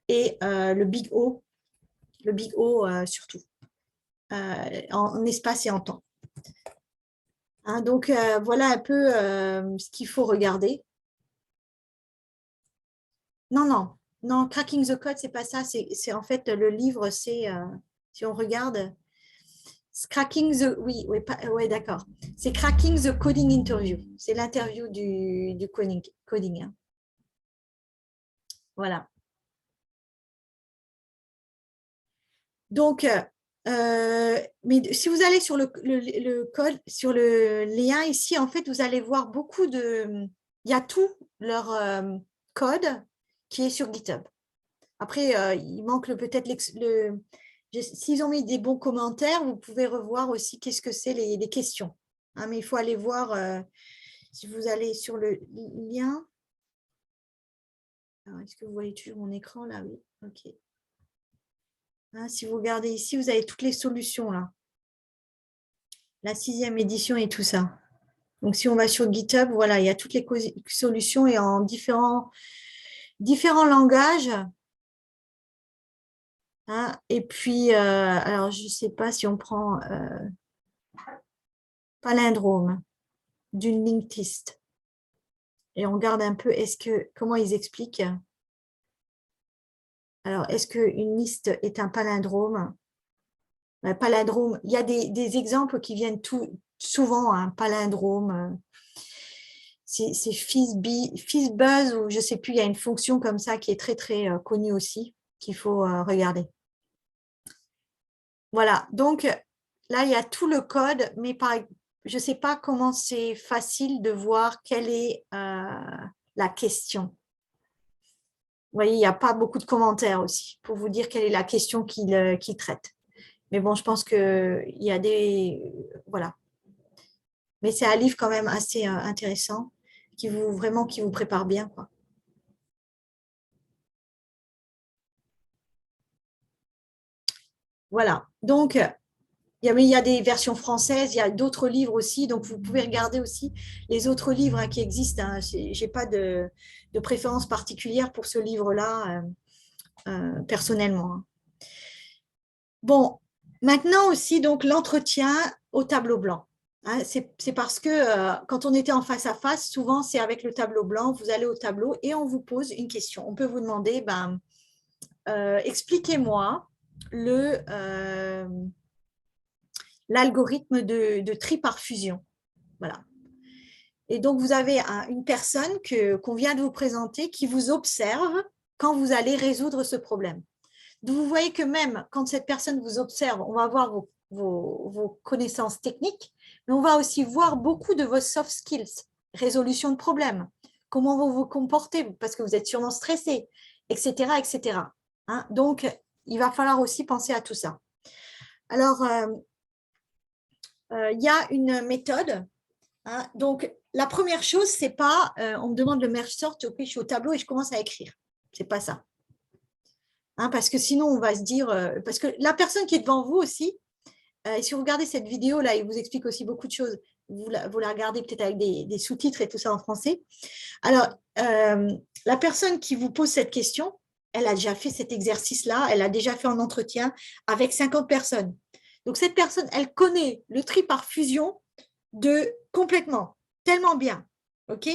et le big O surtout, en espace et en temps. Hein, donc, voilà un peu ce qu'il faut regarder. Non, Cracking the Code, c'est pas ça. C'est en fait le livre, si on regarde, oui, d'accord. C'est Cracking the Coding Interview. C'est l'interview du coding. Hein. Voilà. Donc, mais si vous allez sur le code, sur le lien ici, en fait, vous allez voir il y a tout leur code qui est sur GitHub. Après, il manque peut-être s'ils ont mis des bons commentaires, vous pouvez revoir aussi qu'est-ce que c'est les questions. Hein, mais il faut aller voir, si vous allez sur le lien. Est-ce que vous voyez toujours mon écran là? Oui, ok. Hein, si vous regardez ici, vous avez toutes les solutions là. La 6e édition et tout ça. Donc, si on va sur GitHub, voilà, il y a toutes les solutions et en différents langages. Hein, et puis, alors, je ne sais pas si on prend palindrome d'une linked list. Et on regarde un peu comment ils expliquent. Alors, est-ce qu'une liste est un palindrome? Palindrome, il y a des exemples qui viennent souvent, un palindrome. C'est Fizzbuzz ou je ne sais plus, il y a une fonction comme ça qui est très, très connue aussi, qu'il faut regarder. Voilà, donc là, il y a tout le code, mais je ne sais pas comment c'est facile de voir quelle est la question. Vous voyez, il n'y a pas beaucoup de commentaires aussi pour vous dire quelle est la question qu'il traite. Mais bon, je pense qu'il y a voilà. Mais c'est un livre quand même assez intéressant qui vous prépare bien, quoi. Voilà. Donc, il y a des versions françaises, il y a d'autres livres aussi. Donc, vous pouvez regarder aussi les autres livres qui existent. Je n'ai pas de préférence particulière pour ce livre-là, personnellement. Bon, maintenant aussi, donc, l'entretien au tableau blanc. C'est parce que quand on était en face à face, souvent c'est avec le tableau blanc, vous allez au tableau et on vous pose une question. On peut vous demander, expliquez-moi l'algorithme de tri par fusion. Voilà. Et donc, vous avez une personne qu'on vient de vous présenter qui vous observe quand vous allez résoudre ce problème. Donc, vous voyez que même quand cette personne vous observe, on va voir vos connaissances techniques, mais on va aussi voir beaucoup de vos soft skills, résolution de problèmes, comment vous vous comportez parce que vous êtes sûrement stressé, etc., etc. Donc, il va falloir aussi penser à tout ça. Alors, il y a une méthode. Donc, la première chose, c'est pas, on me demande le merge sort, ok, je suis au tableau et je commence à écrire. C'est pas ça. Parce que sinon, on va se dire, parce que la personne qui est devant vous aussi, et si vous regardez cette vidéo là, il vous explique aussi beaucoup de choses. Vous la regardez peut-être avec des sous-titres et tout ça en français. Alors, la personne qui vous pose cette question, elle a déjà fait cet exercice-là, elle a déjà fait un entretien avec 50 personnes. Donc, cette personne, elle connaît le tri par fusion complètement, tellement bien. OK?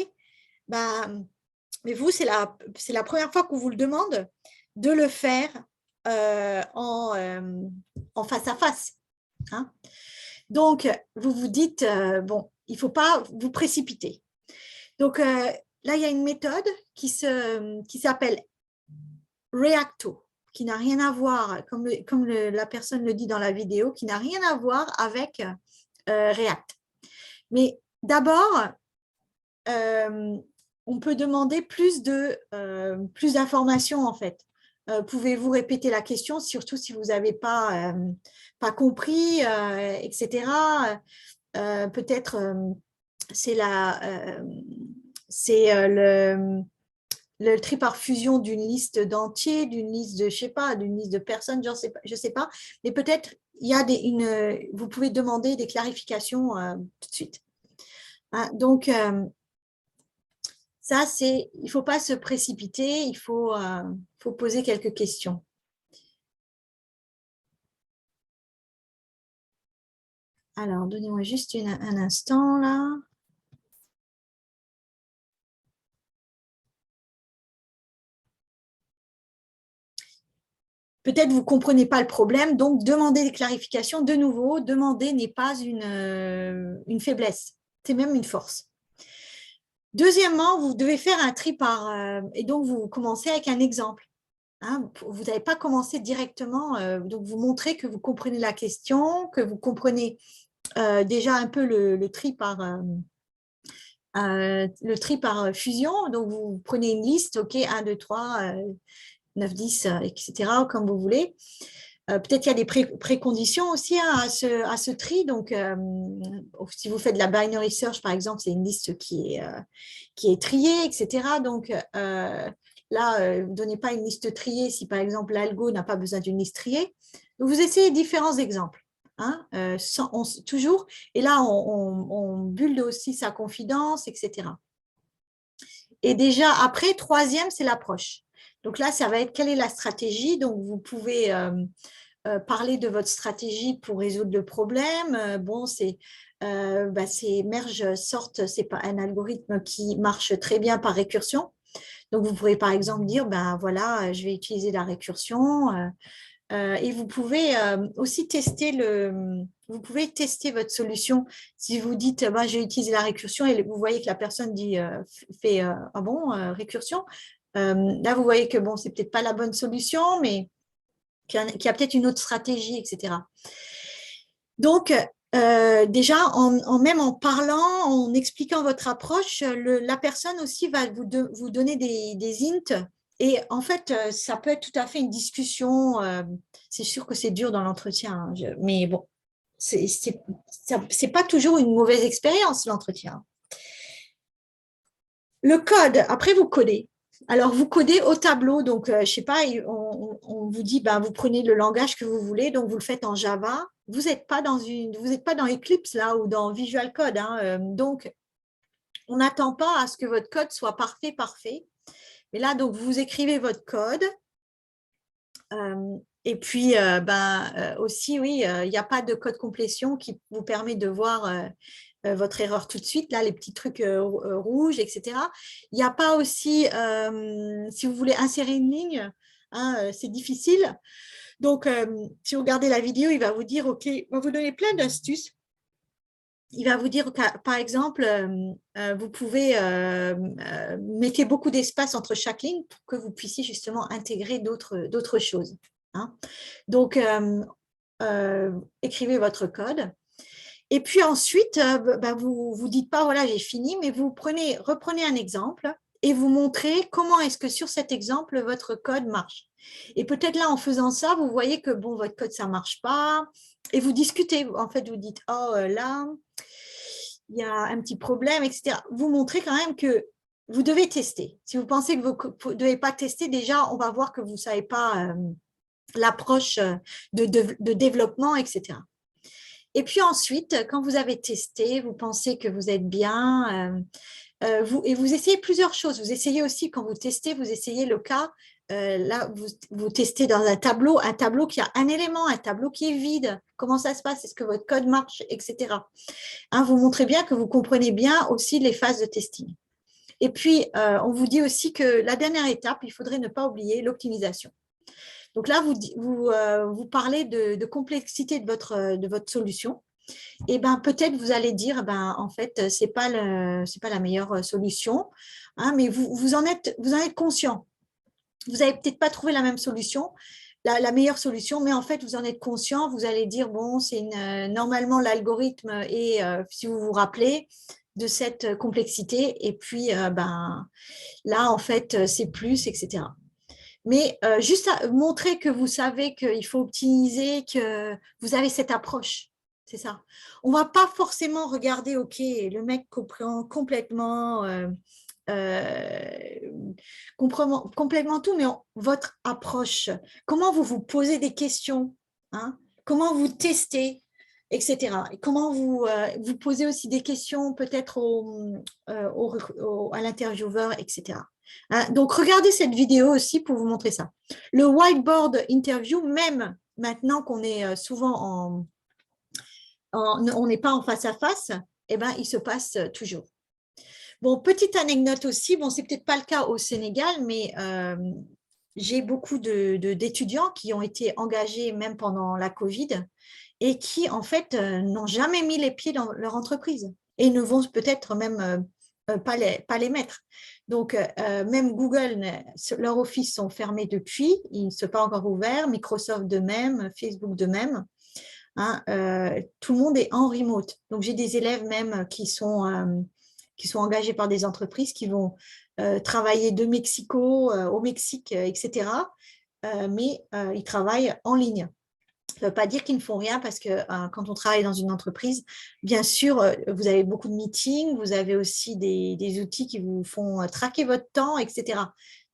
Mais vous, c'est la première fois qu'on vous le demande de le faire en face à face. Donc, vous vous dites, bon, il ne faut pas vous précipiter. Donc, là, il y a une méthode qui s'appelle Reacto, qui n'a rien à voir, comme la personne le dit dans la vidéo, qui n'a rien à voir avec React. Mais d'abord, on peut demander plus d'informations en fait. Pouvez-vous répéter la question, surtout si vous n'avez pas compris, etc. Peut-être c'est le tri par fusion d'une liste d'entiers, d'une liste de, je sais pas, d'une liste de personnes, je sais pas. Mais peut-être il y a vous pouvez demander des clarifications tout de suite. Donc, ça, il ne faut pas se précipiter, il faut poser quelques questions. Alors, donnez-moi juste un instant là. Peut-être vous ne comprenez pas le problème, donc demandez des clarifications. De nouveau, demander n'est pas une faiblesse, c'est même une force. Deuxièmement, vous devez faire un tri et donc vous commencez avec un exemple. Vous n'avez pas commencé directement, donc vous montrez que vous comprenez la question, que vous comprenez déjà un peu le tri par fusion. Donc, vous prenez une liste, OK, 1, 2, 3, 9, 10, etc., comme vous voulez. Peut-être qu'il y a des préconditions aussi à ce tri. Donc, si vous faites de la binary search, par exemple, c'est une liste qui est triée, etc. Donc, là, vous ne donnez pas une liste triée si, par exemple, l'algo n'a pas besoin d'une liste triée. Donc, vous essayez différents exemples. Toujours. Et là, on build aussi sa confidence, etc. Et déjà, après, troisième, c'est l'approche. Donc là, ça va être quelle est la stratégie. Donc, vous pouvez parler de votre stratégie pour résoudre le problème. Bon, c'est ces merges sortent, c'est pas un algorithme qui marche très bien par récursion. Donc, vous pourrez par exemple dire, ben voilà, je vais utiliser la récursion. Et vous pouvez aussi vous pouvez tester votre solution. Si vous dites, ben, je vais utiliser la récursion et vous voyez que la personne dit, fait, ah bon, récursion. Là, vous voyez que bon, c'est peut-être pas la bonne solution, mais qu'il y a peut-être une autre stratégie, etc. Donc, déjà, même en parlant, en expliquant votre approche, la personne aussi va vous donner des hints. Et en fait, ça peut être tout à fait une discussion. C'est sûr que c'est dur dans l'entretien, hein, mais bon, c'est pas toujours une mauvaise expérience, l'entretien. Le code, après, vous codez. Alors, vous codez au tableau. Donc, je ne sais pas, on vous dit, ben, vous prenez le langage que vous voulez, donc vous le faites en Java. Vous n'êtes pas dans Eclipse là ou dans Visual Code, hein. Donc, on n'attend pas à ce que votre code soit parfait. Mais là, donc, vous écrivez votre code. Et puis, aussi, oui, il n'y a pas de code complétion qui vous permet de voir votre erreur tout de suite, là, les petits trucs rouges, etc. Il n'y a pas aussi, si vous voulez insérer une ligne, hein, c'est difficile. Donc, si vous regardez la vidéo, il va vous dire, OK, il va vous donner plein d'astuces. Il va vous dire, par exemple, vous pouvez mettre beaucoup d'espace entre chaque ligne pour que vous puissiez justement intégrer d'autres choses, hein. Donc, écrivez votre code. Et puis ensuite, vous ne dites pas, voilà, j'ai fini, mais vous reprenez un exemple et vous montrez comment est-ce que sur cet exemple, votre code marche. Et peut-être là, en faisant ça, vous voyez que bon, votre code, ça ne marche pas. Et vous discutez. En fait, vous dites, oh là, il y a un petit problème, etc. Vous montrez quand même que vous devez tester. Si vous pensez que vous ne devez pas tester, déjà, on va voir que vous ne savez pas l'approche de développement, etc. Et puis ensuite, quand vous avez testé, vous pensez que vous êtes bien, vous essayez plusieurs choses. Vous essayez aussi, quand vous testez, vous essayez le cas. Là, vous testez dans un tableau qui a un élément, un tableau qui est vide. Comment ça se passe? Est-ce que votre code marche, etc. Hein, vous montrez bien que vous comprenez bien aussi les phases de testing. Et puis, on vous dit aussi que la dernière étape, il faudrait ne pas oublier l'optimisation. Donc là, vous parlez de complexité de votre solution. Et ben peut-être vous allez dire, ben en fait, c'est pas la meilleure solution, hein, mais vous en êtes conscient. Vous n'avez peut-être pas trouvé la même solution, la meilleure solution, mais en fait, vous en êtes conscient. Vous allez dire, bon, normalement l'algorithme est, si vous vous rappelez, de cette complexité. Et puis, là, en fait, c'est plus, etc. Mais juste montrer que vous savez qu'il faut optimiser, que vous avez cette approche. C'est ça. On ne va pas forcément regarder, OK, le mec comprend complètement tout, mais votre approche, comment vous vous posez des questions, hein, comment vous testez, etc. Et comment vous posez aussi des questions peut-être à l'intervieweur, etc. Hein, donc, regardez cette vidéo aussi pour vous montrer ça. Le whiteboard interview, même maintenant qu'on est souvent on n'est pas en face à face, eh ben, il se passe toujours. Bon, petite anecdote aussi, bon, c'est peut-être pas le cas au Sénégal, mais j'ai beaucoup d'étudiants qui ont été engagés même pendant la Covid et qui, en fait, n'ont jamais mis les pieds dans leur entreprise et ne vont peut-être même pas les mettre. Donc, même Google, leurs offices sont fermés depuis, ils ne sont pas encore ouverts, Microsoft de même, Facebook de même. Hein, tout le monde est en remote. Donc, j'ai des élèves même qui sont engagés par des entreprises qui vont travailler de Mexico au Mexique, etc. Mais ils travaillent en ligne. Ça ne veut pas dire qu'ils ne font rien parce que quand on travaille dans une entreprise, bien sûr, vous avez beaucoup de meetings, vous avez aussi des outils qui vous font traquer votre temps, etc.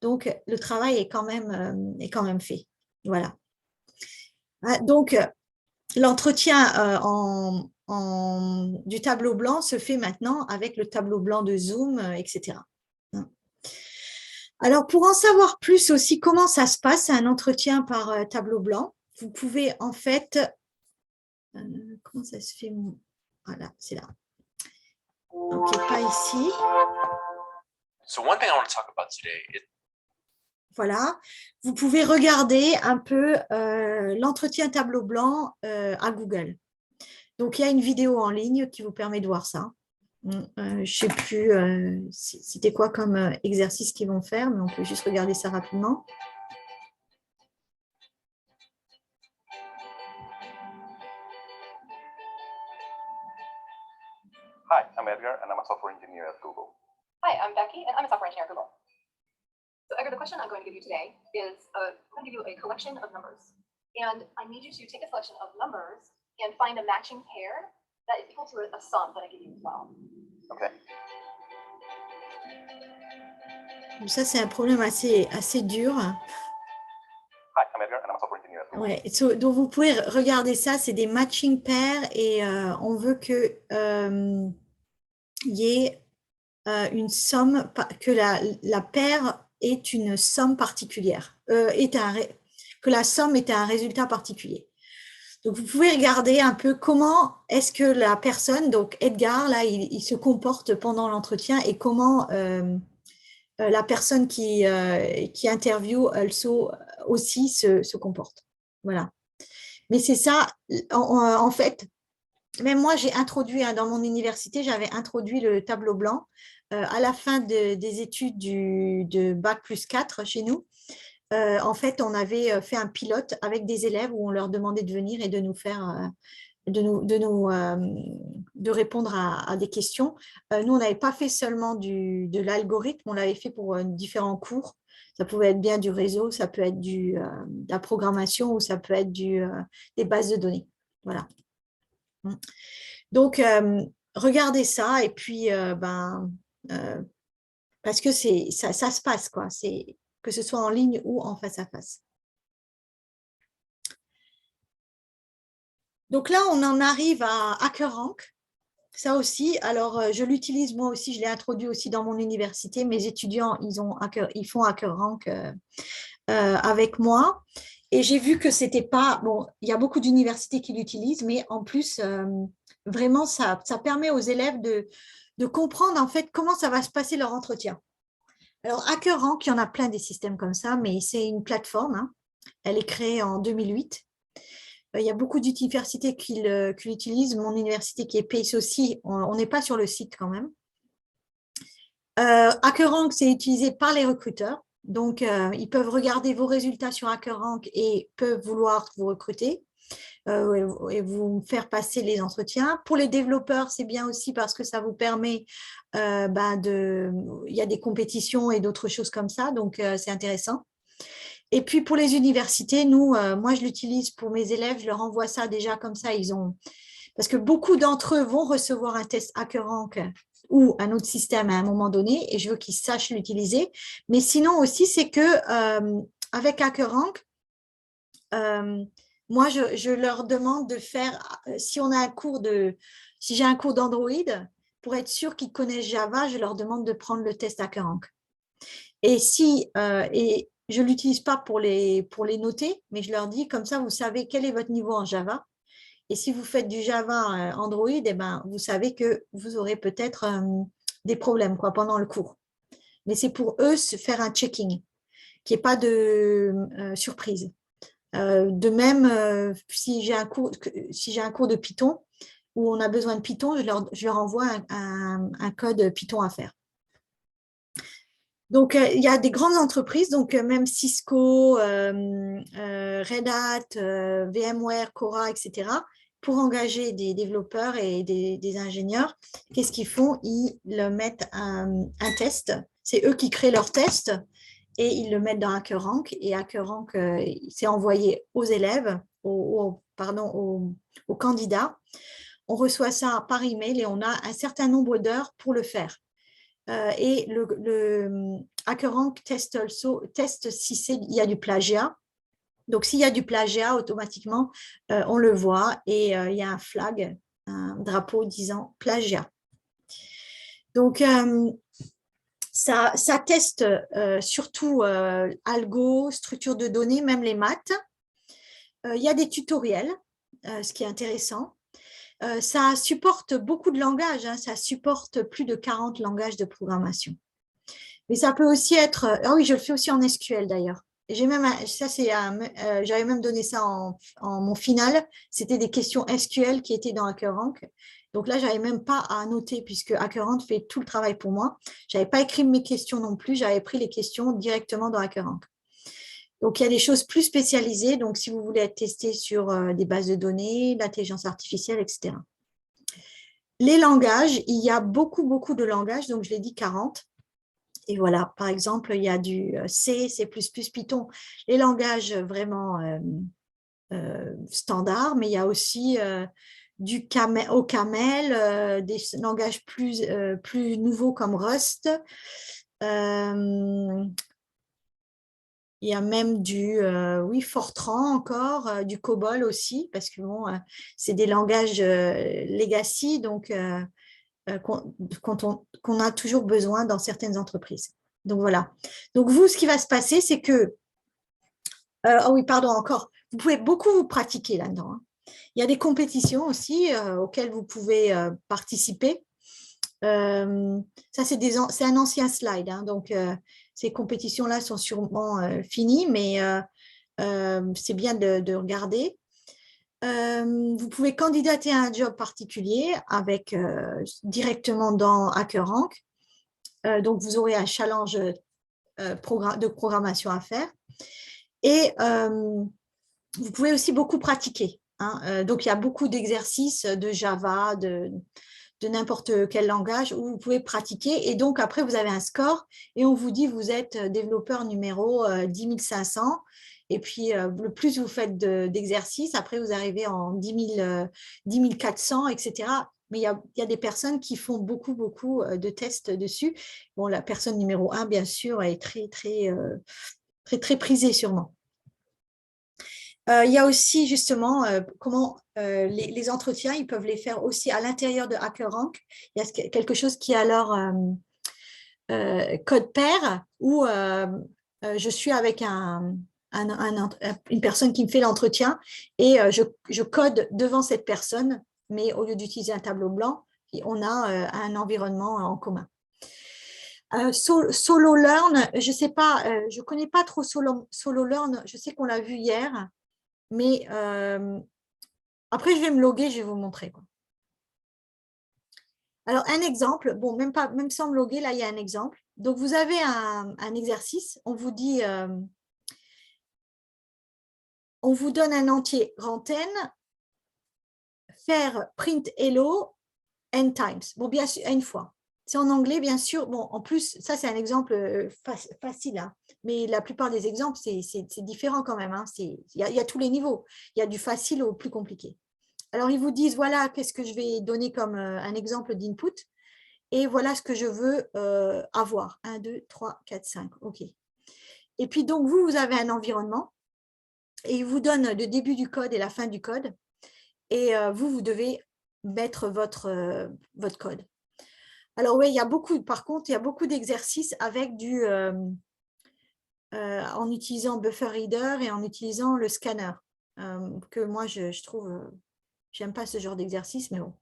Donc, le travail est quand même fait. Voilà. Donc, l'entretien du tableau blanc se fait maintenant avec le tableau blanc de Zoom, etc. Alors, pour en savoir plus aussi comment ça se passe, un entretien par tableau blanc, vous pouvez en fait… comment ça se fait Voilà, c'est là. Ok, pas ici. So one thing I want to talk about today is Voilà. Vous pouvez regarder un peu l'entretien tableau blanc à Google. Donc, il y a une vidéo en ligne qui vous permet de voir ça. Je ne sais plus c'était quoi comme exercice qu'ils vont faire, mais on peut juste regarder ça rapidement. Hi, I'm Edgar, and I'm a software engineer at Google. Hi, I'm Becky, and I'm a software engineer at Google. So, Edgar, the question I'm going to give you today is I'm going to give you a collection of numbers. And I need you to take a selection of numbers and find a matching pair that is equal to a sum that I give you as well. Okay. Ça, c'est un problème assez dur. Hi, I'm Edgar, and I'm a software engineer at Google. Ouais, donc vous pouvez regarder ça, c'est des matching pairs et on veut que y ait une somme, que la paire est une somme particulière, que la somme est un résultat particulier. Donc, vous pouvez regarder un peu comment est-ce que la personne, donc Edgar, là, il se comporte pendant l'entretien et comment la personne qui interviewe aussi se comporte. Voilà. Mais c'est ça, en fait, même moi, j'ai introduit, dans mon université, j'avais introduit le tableau blanc à la fin des études de Bac plus 4 chez nous. En fait, on avait fait un pilote avec des élèves où on leur demandait de venir et de nous faire, de répondre à des questions. Nous, on n'avait pas fait seulement de l'algorithme, on l'avait fait pour différents cours. Ça pouvait être bien du réseau, ça peut être de la programmation ou ça peut être des bases de données. Voilà. Donc, regardez ça et puis, parce que ça se passe, quoi. Que ce soit en ligne ou en face à face. Donc là, on en arrive à HackerRank. Ça aussi, alors je l'utilise moi aussi, je l'ai introduit aussi dans mon université. Mes étudiants, ils font HackerRank avec moi. Et j'ai vu que c'était pas… Bon, il y a beaucoup d'universités qui l'utilisent, mais en plus, vraiment, ça permet aux élèves de comprendre en fait comment ça va se passer leur entretien. Alors, HackerRank, il y en a plein des systèmes comme ça, mais c'est une plateforme. Hein. Elle est créée en 2008. Il y a beaucoup d'universités qui l'utilisent. Mon université qui est Pace aussi, on n'est pas sur le site quand même. HackerRank, c'est utilisé par les recruteurs. Donc, ils peuvent regarder vos résultats sur HackerRank et peuvent vouloir vous recruter et vous faire passer les entretiens. Pour les développeurs, c'est bien aussi parce que ça vous permet il y a des compétitions et d'autres choses comme ça, donc c'est intéressant. Et puis pour les universités, moi je l'utilise pour mes élèves, je leur envoie ça déjà comme ça, parce que beaucoup d'entre eux vont recevoir un test HackerRank ou un autre système à un moment donné, et je veux qu'ils sachent l'utiliser. Mais sinon aussi, c'est que avec HackerRank, moi, je leur demande de faire, si j'ai un cours d'Android, pour être sûr qu'ils connaissent Java, je leur demande de prendre le test HackerRank. Et je ne l'utilise pas pour les noter, mais je leur dis, comme ça, vous savez quel est votre niveau en Java. Et si vous faites du Java Android, vous savez que vous aurez peut-être des problèmes pendant le cours. Mais c'est pour eux se faire un checking, qu'il n'y ait pas de surprise. De même, si j'ai un cours de Python où on a besoin de Python, je leur envoie un code Python à faire. Donc, il y a des grandes entreprises, donc même Cisco, Red Hat, VMware, Cora, etc., pour engager des développeurs et des ingénieurs. Qu'est-ce qu'ils font? Ils mettent un test. C'est eux qui créent leur test et ils le mettent dans HackerRank. Et HackerRank, c'est envoyé aux élèves, aux candidats. On reçoit ça par email et on a un certain nombre d'heures pour le faire. Et le HackerRank teste s'il y a du plagiat. Donc, s'il y a du plagiat, automatiquement, on le voit et il y a un flag, un drapeau disant plagiat. Donc, ça teste surtout algo, structure de données, même les maths. Il y a des tutoriels, ce qui est intéressant. Ça supporte beaucoup de langages, hein, ça supporte plus de 40 langages de programmation. Mais ça peut aussi être… Ah oui, je le fais aussi en SQL d'ailleurs. J'ai même, j'avais même donné ça en mon final. C'était des questions SQL qui étaient dans HackerRank. Donc là, je n'avais même pas à noter puisque HackerRank fait tout le travail pour moi. Je n'avais pas écrit mes questions non plus. J'avais pris les questions directement dans HackerRank. Donc, il y a des choses plus spécialisées. Donc, si vous voulez être testé sur des bases de données, l'intelligence artificielle, etc. Les langages, il y a beaucoup, beaucoup de langages. Donc, je l'ai dit 40. Et voilà, par exemple, il y a du C, C++, Python, les langages vraiment standards, mais il y a aussi du OCaml, des langages plus nouveaux comme Rust. Il y a même du Fortran encore, du COBOL aussi, parce que bon, c'est des langages legacy, donc qu'on a toujours besoin dans certaines entreprises. Donc voilà. Donc vous, ce qui va se passer, c'est que… oh oui, pardon, encore. Vous pouvez beaucoup vous pratiquer là-dedans, hein. Il y a des compétitions aussi auxquelles vous pouvez participer. Ça, c'est un ancien slide, hein, donc ces compétitions-là sont sûrement finies, mais c'est bien de regarder. Vous pouvez candidater à un job particulier avec directement dans HackerRank. Donc, vous aurez un challenge de programmation à faire. Et vous pouvez aussi beaucoup pratiquer, hein. Donc, il y a beaucoup d'exercices de Java, de n'importe quel langage où vous pouvez pratiquer. Et donc, après, vous avez un score et on vous dit vous êtes développeur numéro 10 500. Et puis, le plus vous faites d'exercices, après, vous arrivez en 10 400, etc. Mais il y a des personnes qui font beaucoup, beaucoup de tests dessus. Bon, la personne numéro 1, bien sûr, est très, très, très, très prisée sûrement. Il y a aussi justement comment les entretiens, ils peuvent les faire aussi à l'intérieur de HackerRank. Il y a quelque chose qui est alors code pair où je suis avec une personne qui me fait l'entretien et je code devant cette personne, mais au lieu d'utiliser un tableau blanc, on a un environnement en commun. Solo Learn, je ne sais pas, je ne connais pas trop Solo Learn, je sais qu'on l'a vu hier. Mais après, je vais me loguer, je vais vous montrer, quoi. Alors, un exemple, bon, même sans me loguer, là, il y a un exemple. Donc, vous avez un exercice, on vous dit, on vous donne un entier grand N, faire print hello n times. Bon, bien sûr, une fois. C'est en anglais, bien sûr. Bon, en plus, ça, c'est un exemple facile, hein. Mais la plupart des exemples, c'est différent quand même, hein. Il y a tous les niveaux. Il y a du facile au plus compliqué. Alors, ils vous disent, voilà, qu'est-ce que je vais donner comme un exemple d'input. Et voilà ce que je veux avoir. 1, 2, 3, 4, 5. OK. Et puis, donc, vous avez un environnement. Et ils vous donnent le début du code et la fin du code. Et vous devez mettre votre code. Alors oui, par contre, il y a beaucoup d'exercices avec en utilisant BufferReader et en utilisant le scanner, que moi, je trouve, j'aime pas ce genre d'exercice, mais bon.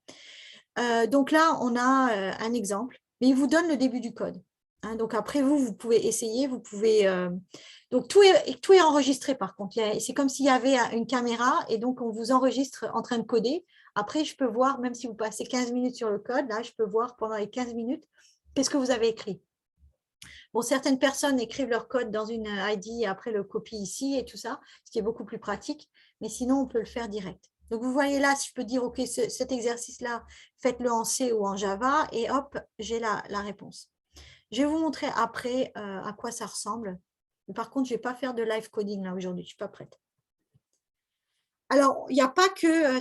Donc là, on a un exemple, mais il vous donne le début du code, hein. Donc après, vous pouvez essayer, vous pouvez… donc tout est enregistré par contre. C'est comme s'il y avait une caméra et donc on vous enregistre en train de coder. Après, je peux voir, même si vous passez 15 minutes sur le code, là, je peux voir pendant les 15 minutes qu'est-ce que vous avez écrit. Bon, certaines personnes écrivent leur code dans une ID et après le copient ici et tout ça, ce qui est beaucoup plus pratique, mais sinon, on peut le faire direct. Donc, vous voyez là, si je peux dire, OK, cet exercice-là, faites-le en C ou en Java et hop, j'ai la réponse. Je vais vous montrer après à quoi ça ressemble. Mais par contre, je ne vais pas faire de live coding là aujourd'hui, je ne suis pas prête. Alors, il n'y a pas que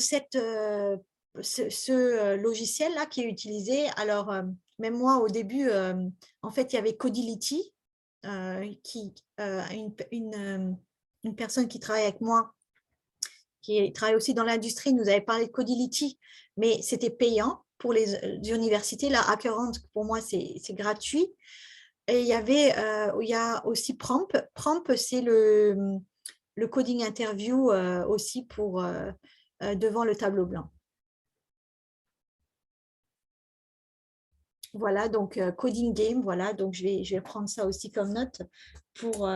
ce logiciel-là qui est utilisé. Alors, même moi, au début, en fait, il y avait Codility, une personne qui travaille avec moi, qui travaille aussi dans l'industrie, nous avait parlé de Codility, mais c'était payant pour les universités. Là, HackerRank, pour moi, c'est gratuit. Et il y a aussi Prompt. Prompt, c'est le coding interview aussi pour devant le tableau blanc. Voilà, donc coding game, voilà, donc je vais prendre ça aussi comme note pour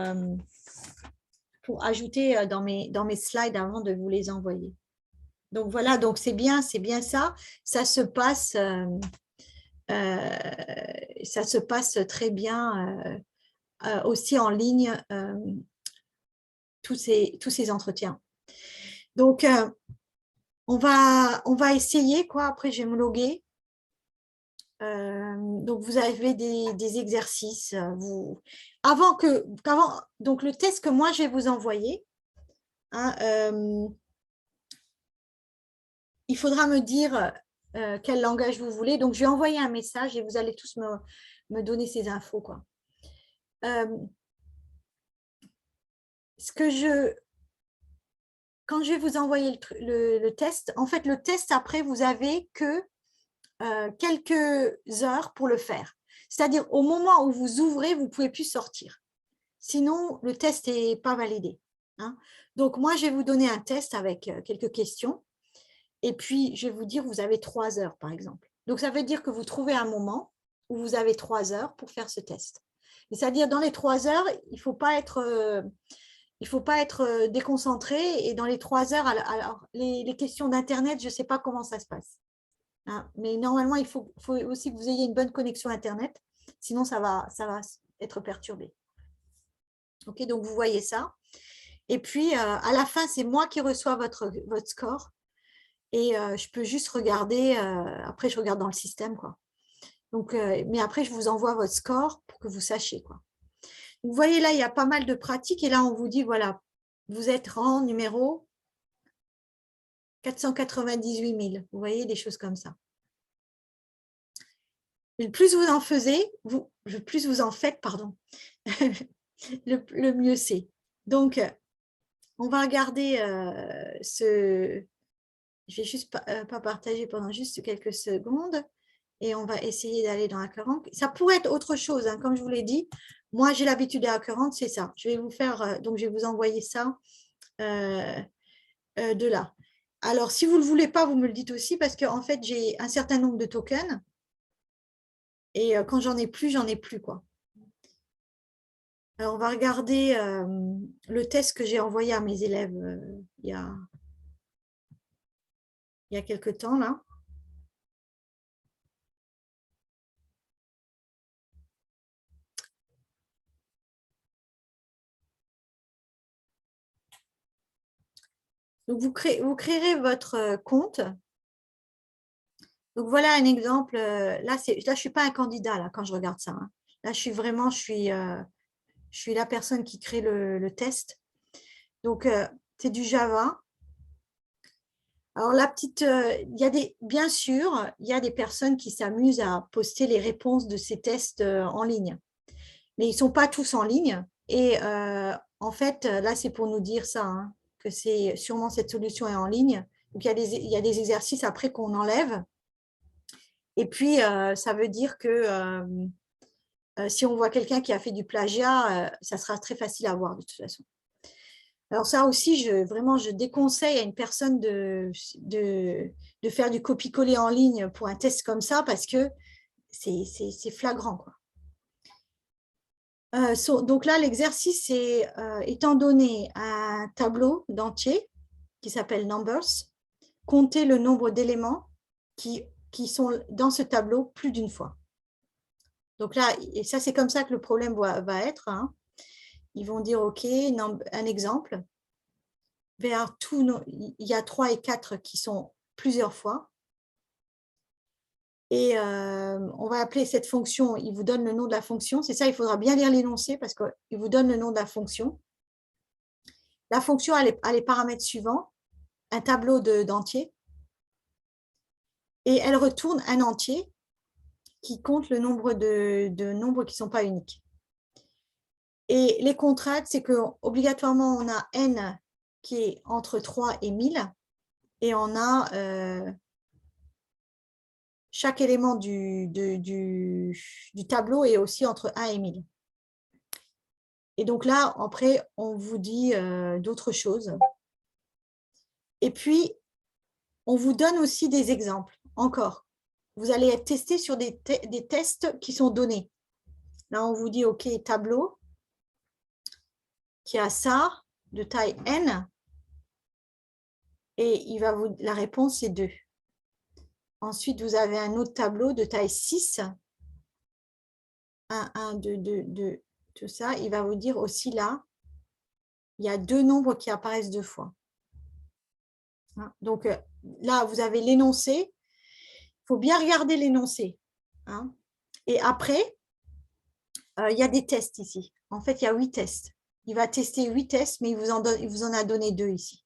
ajouter dans mes slides avant de vous les envoyer. Donc voilà, donc c'est bien ça. Ça se passe très bien aussi en ligne, tous ces entretiens. Donc, on va essayer, quoi. Après, je vais me loguer. Donc, vous avez des exercices. Donc, le test que moi, je vais vous envoyer, hein, il faudra me dire quel langage vous voulez. Donc, je vais envoyer un message et vous allez tous me donner ces infos, quoi. Quand je vais vous envoyer le test, en fait, le test, après, vous avez que quelques heures pour le faire. C'est-à-dire, au moment où vous ouvrez, vous ne pouvez plus sortir. Sinon, le test n'est pas validé. Hein. Donc, moi, je vais vous donner un test avec quelques questions. Et puis, je vais vous dire, vous avez 3 heures, par exemple. Donc, ça veut dire que vous trouvez un moment où vous avez 3 heures pour faire ce test. C'est-à-dire, dans les 3 heures, il ne faut pas être déconcentré. Et dans les 3 heures, alors les questions d'Internet, je ne sais pas comment ça se passe. Hein, mais normalement, il faut aussi que vous ayez une bonne connexion Internet. Sinon, ça va être perturbé. OK, donc, vous voyez ça. Et puis, à la fin, c'est moi qui reçois votre score. Et je peux juste regarder. Après, je regarde dans le système, quoi. Donc, mais après, je vous envoie votre score pour que vous sachiez, quoi. Vous voyez là, il y a pas mal de pratiques. Et là, on vous dit, voilà, vous êtes rang numéro 498 000. Vous voyez, des choses comme ça. Le plus vous en faites, pardon, le mieux c'est. Donc, on va regarder je vais juste pas partager pendant juste quelques secondes. Et on va essayer d'aller dans HackerRank. Ça pourrait être autre chose, hein, comme je vous l'ai dit. Moi, j'ai l'habitude de HackerRank, c'est ça. Je vais vous faire, donc je vais vous envoyer ça de là. Alors, si vous ne le voulez pas, vous me le dites aussi, parce qu'en fait, j'ai un certain nombre de tokens. Et quand j'en ai plus, quoi. Alors, on va regarder le test que j'ai envoyé à mes élèves il y a quelques temps, là. Donc, vous créerez votre compte. Donc, voilà un exemple. Là, je ne suis pas un candidat là, quand je regarde ça. Hein. Là, je suis la personne qui crée le test. Donc, c'est du Java. Alors, bien sûr, il y a des personnes qui s'amusent à poster les réponses de ces tests en ligne. Mais ils ne sont pas tous en ligne. Et en fait, là, c'est pour nous dire ça, hein, que c'est sûrement cette solution est en ligne. Donc, il y a des exercices après qu'on enlève. Et puis, ça veut dire que si on voit quelqu'un qui a fait du plagiat, ça sera très facile à voir de toute façon. Alors ça aussi, je déconseille à une personne de faire du copier-coller en ligne pour un test comme ça parce que c'est flagrant, quoi. Donc là, l'exercice, c'est étant donné un tableau d'entier qui s'appelle Numbers, compter le nombre d'éléments qui sont dans ce tableau plus d'une fois. Donc là, et ça, c'est comme ça que le problème va être. Hein. Ils vont dire, OK, un exemple. Il y a 3 et 4 qui sont plusieurs fois. Et on va appeler cette fonction, il vous donne le nom de la fonction. C'est ça, il faudra bien lire l'énoncé parce qu'il vous donne le nom de la fonction. La fonction a les paramètres suivants, un tableau d'entiers. Et elle retourne un entier qui compte le nombre de nombres qui ne sont pas uniques. Et les contraintes, c'est qu'obligatoirement, on a n qui est entre 3 et 1000 et on a chaque élément du tableau est aussi entre 1 et 1000. Et donc là, après, on vous dit d'autres choses. Et puis, on vous donne aussi des exemples, encore. vous allez être testé sur des tests qui sont donnés. Là, on vous dit, OK, tableau qui a ça de taille N et la réponse c'est 2. Ensuite, vous avez un autre tableau de taille 6. 1, 1, 2, 2, 2, tout ça. Il va vous dire aussi là, il y a 2 nombres qui apparaissent 2 fois. Donc là, vous avez l'énoncé. Il faut bien regarder l'énoncé. Et après, il y a des tests ici. En fait, il y a 8 tests. Il va tester 8 tests, mais il vous en a donné 2 ici.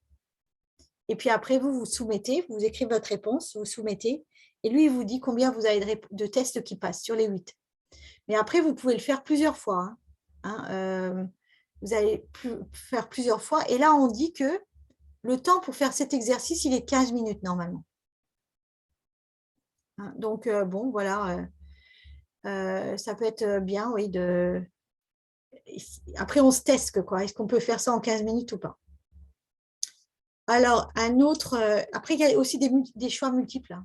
Et puis après, vous soumettez, vous écrivez votre réponse, vous soumettez, et lui, il vous dit combien vous avez de tests qui passent sur les 8. Mais après, vous pouvez le faire plusieurs fois. Vous allez faire plusieurs fois. Et là, on dit que le temps pour faire cet exercice, il est 15 minutes normalement. Donc, bon, voilà. Ça peut être bien, oui. Après, on se teste, quoi. Est-ce qu'on peut faire ça en 15 minutes ou pas? Alors, un autre... après, il y a aussi des choix multiples.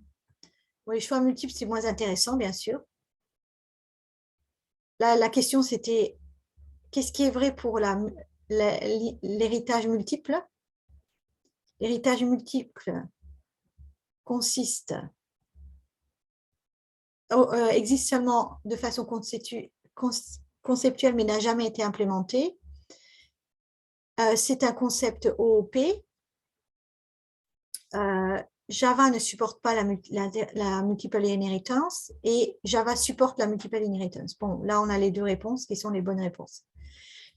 Bon, les choix multiples, c'est moins intéressant, bien sûr. Là, la question, c'était qu'est-ce qui est vrai pour l'héritage multiple? L'héritage multiple existe seulement de façon conceptuelle, mais n'a jamais été implémenté. C'est un concept OOP. Java ne supporte pas la multiple inheritance et Java supporte la multiple inheritance. Bon, là, on a les 2 réponses qui sont les bonnes réponses.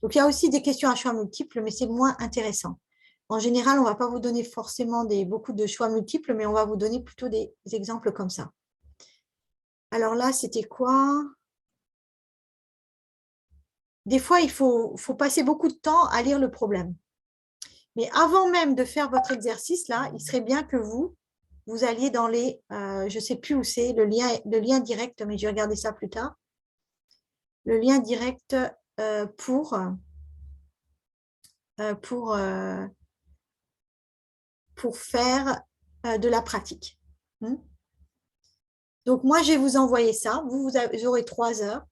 Donc, il y a aussi des questions à choix multiples, mais c'est moins intéressant. En général, on ne va pas vous donner forcément beaucoup de choix multiples, mais on va vous donner plutôt des exemples comme ça. Alors là, c'était quoi? Des fois, il faut passer beaucoup de temps à lire le problème. Mais avant même de faire votre exercice, là, il serait bien que vous alliez dans les, je ne sais plus où c'est, le lien direct, mais je vais regarder ça plus tard. Le lien direct pour faire de la pratique. Donc, moi, je vais vous envoyer ça. Vous aurez 3 heures.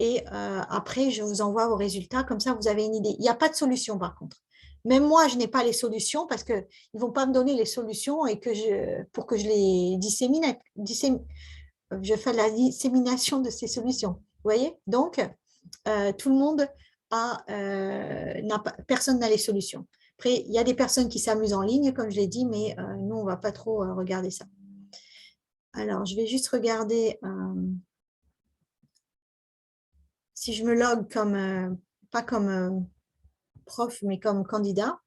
Et après, je vous envoie vos résultats. Comme ça, vous avez une idée. Il n'y a pas de solution, par contre. Même moi, je n'ai pas les solutions parce qu'ils ne vont pas me donner les solutions et pour que je les dissémine. Je fais la dissémination de ces solutions. Vous voyez? Donc, tout le monde personne n'a les solutions. Après, il y a des personnes qui s'amusent en ligne, comme je l'ai dit, mais nous, on ne va pas trop regarder ça. Alors, je vais juste regarder si je me log comme, pas comme prof, mais comme candidat.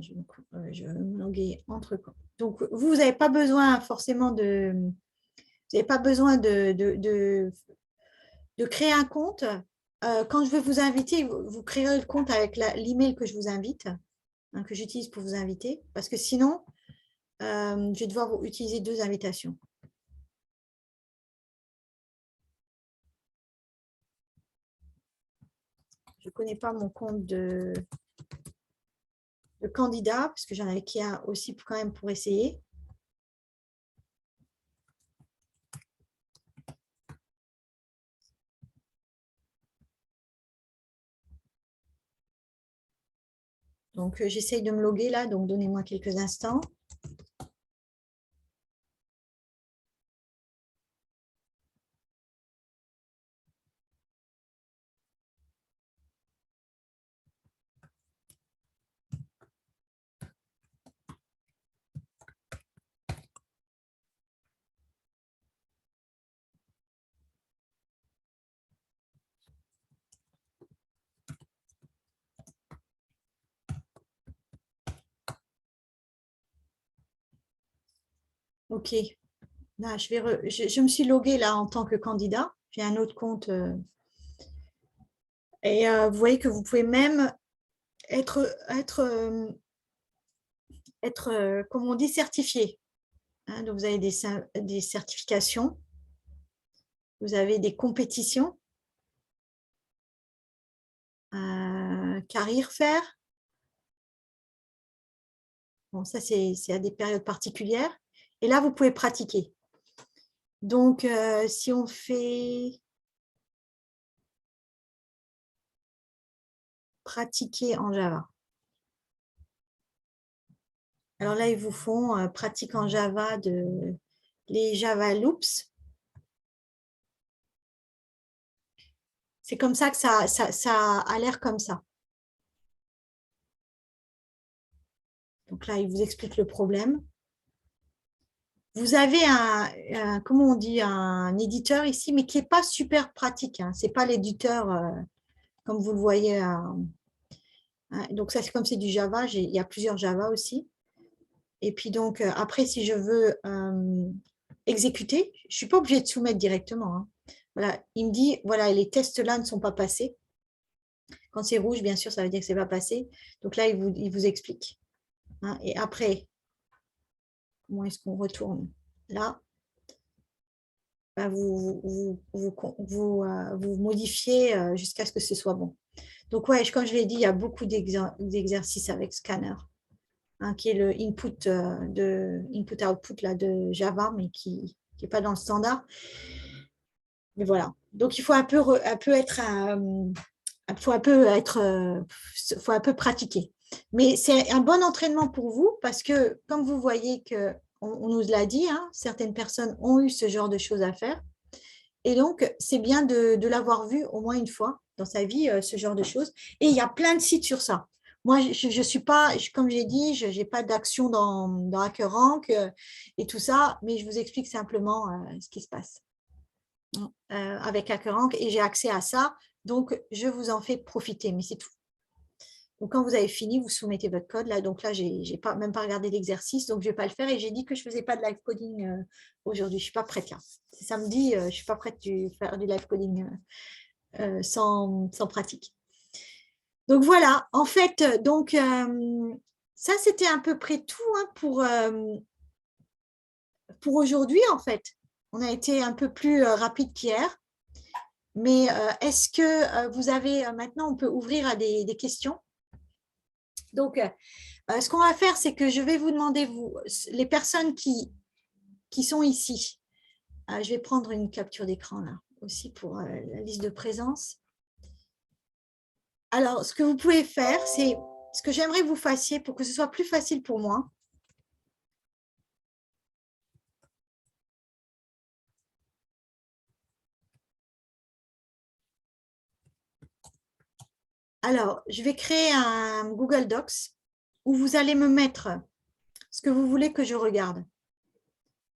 Je vais me loguer entre comptes. Donc, vous n'avez pas besoin forcément de créer un compte. Quand je vais vous inviter, vous créerez le compte avec l'email que je vous invite, que j'utilise pour vous inviter, parce que sinon, je vais devoir utiliser 2 invitations. Je ne connais pas mon compte de candidat, parce que j'en avais qui a aussi quand même pour essayer. Donc, j'essaye de me loguer là, donc donnez-moi quelques instants. OK. Là, je me suis loguée là en tant que candidat. J'ai un autre compte. Et vous voyez que vous pouvez même être comme on dit, certifié. Donc, vous avez des certifications. Vous avez des compétitions. Carrière faire. Bon, ça, c'est à des périodes particulières. Et là, vous pouvez pratiquer. Donc, si on fait pratiquer en Java. Alors là, ils vous font pratique en Java de les Java Loops. C'est comme ça que ça a l'air comme ça. Donc là, il vous explique le problème. Vous avez comment on dit, un éditeur ici, mais qui n'est pas super pratique. Hein. Ce n'est pas l'éditeur comme vous le voyez. Donc ça, c'est comme c'est du Java. Il y a plusieurs Java aussi. Et puis donc, après, si je veux exécuter, je ne suis pas obligée de soumettre directement. Hein. Voilà, il me dit, voilà, les tests là ne sont pas passés. Quand c'est rouge, bien sûr, ça veut dire que ce n'est pas passé. Donc là, il vous explique. Hein. Et après, comment est-ce qu'on retourne? Là, bah, vous modifiez jusqu'à ce que ce soit bon. Donc, ouais, comme je l'ai dit, il y a beaucoup d'exercices avec Scanner, hein, qui est le input-output de Java, mais qui n'est pas dans le standard. Mais voilà. Donc, il faut un peu pratiquer. Mais c'est un bon entraînement pour vous parce que, comme vous voyez on nous l'a dit, hein, certaines personnes ont eu ce genre de choses à faire. Et donc, c'est bien de l'avoir vu au moins une fois dans sa vie, ce genre de choses. Et il y a plein de sites sur ça. Moi, je suis pas, comme j'ai dit, je n'ai pas d'action dans HackerRank et tout ça, mais je vous explique simplement ce qui se passe avec HackerRank et j'ai accès à ça. Donc, je vous en fais profiter, mais c'est tout. Donc, quand vous avez fini, vous soumettez votre code. Là, donc là, je n'ai même pas regardé l'exercice, donc je ne vais pas le faire. Et j'ai dit que je ne faisais pas de live coding aujourd'hui. Je ne suis pas prête là. C'est samedi, je ne suis pas prête de faire du live coding sans pratique. Donc voilà, en fait, donc ça, c'était à peu près tout hein, pour aujourd'hui, en fait. On a été un peu plus rapide qu'hier. Mais est-ce que vous avez, maintenant, on peut ouvrir à des questions. Donc, ce qu'on va faire, c'est que je vais vous demander, les personnes qui sont ici, je vais prendre une capture d'écran là aussi pour la liste de présence. Alors, ce que vous pouvez faire, c'est ce que j'aimerais que vous fassiez pour que ce soit plus facile pour moi. Alors, je vais créer un Google Docs où vous allez me mettre ce que vous voulez que je regarde.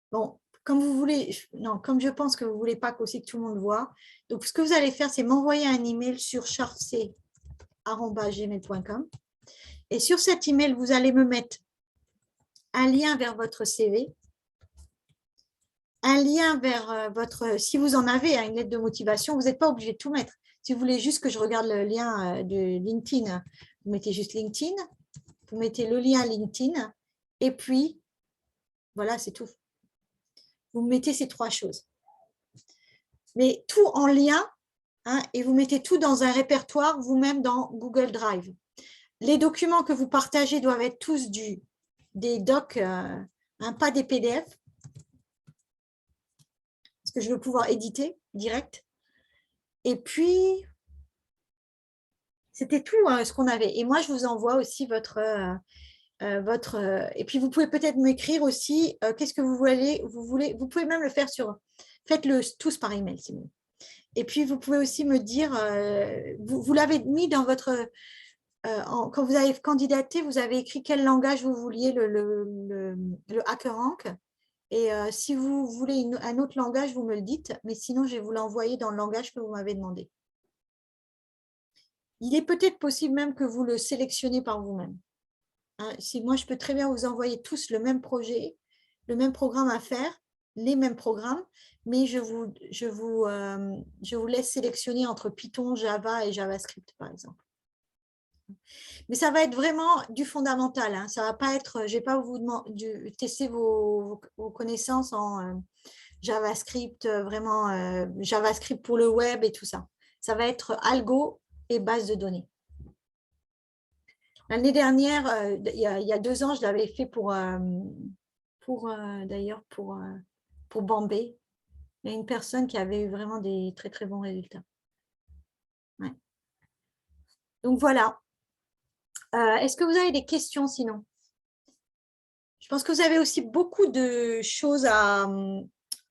Bon, comme vous voulez, non, comme je pense que vous ne voulez pas aussi que tout le monde voit. Donc, ce que vous allez faire, c'est m'envoyer un email sur charc@gmail.com. Et sur cet email, vous allez me mettre un lien vers votre CV, un lien vers si vous en avez, une lettre de motivation, vous n'êtes pas obligé de tout mettre. Si vous voulez juste que je regarde le lien de LinkedIn, vous mettez juste LinkedIn, vous mettez le lien LinkedIn, et puis, voilà, c'est tout. Vous mettez ces trois choses. Mais tout en lien, hein, et vous mettez tout dans un répertoire, vous-même dans Google Drive. Les documents que vous partagez doivent être tous des docs, pas des PDF, parce que je veux pouvoir éditer direct. Et puis, c'était tout ce qu'on avait. Et moi, je vous envoie aussi votre et puis, vous pouvez peut-être m'écrire aussi qu'est-ce que vous voulez. Vous pouvez même le faire faites-le tous par email, c'est mieux. Et puis, vous pouvez aussi me dire, vous l'avez mis dans votre, quand vous avez candidaté, vous avez écrit quel langage vous vouliez le HackerRank. Et si vous voulez un autre langage, vous me le dites, mais sinon, je vais vous l'envoyer dans le langage que vous m'avez demandé. Il est peut-être possible même que vous le sélectionnez par vous-même. Hein, moi, je peux très bien vous envoyer tous le même projet, le même programme à faire, les mêmes programmes, mais je vous laisse sélectionner entre Python, Java et JavaScript, par exemple. Mais ça va être vraiment du fondamental. Hein. Ça va pas être, je ne vais pas vous demander tester vos connaissances en JavaScript, vraiment JavaScript pour le web et tout ça. Ça va être algo et base de données. L'année dernière, il y a 2 ans, je l'avais fait d'ailleurs pour Bambé. Il y a une personne qui avait eu vraiment des très, très bons résultats. Ouais. Donc, voilà. Est-ce que vous avez des questions sinon? Je pense que vous avez aussi beaucoup de choses à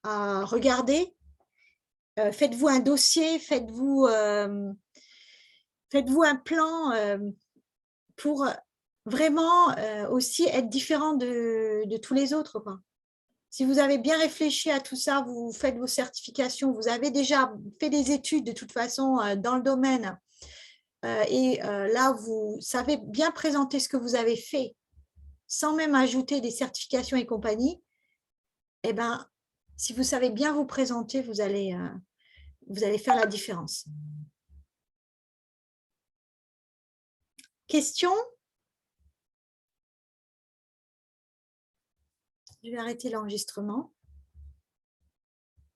regarder. Faites-vous un dossier, faites-vous un plan pour vraiment aussi être différent de tous les autres, quoi. Si vous avez bien réfléchi à tout ça, vous faites vos certifications, vous avez déjà fait des études de toute façon dans le domaine et là, vous savez bien présenter ce que vous avez fait sans même ajouter des certifications et compagnie, eh ben, si vous savez bien vous présenter, vous allez faire la différence. Question? Je vais arrêter l'enregistrement.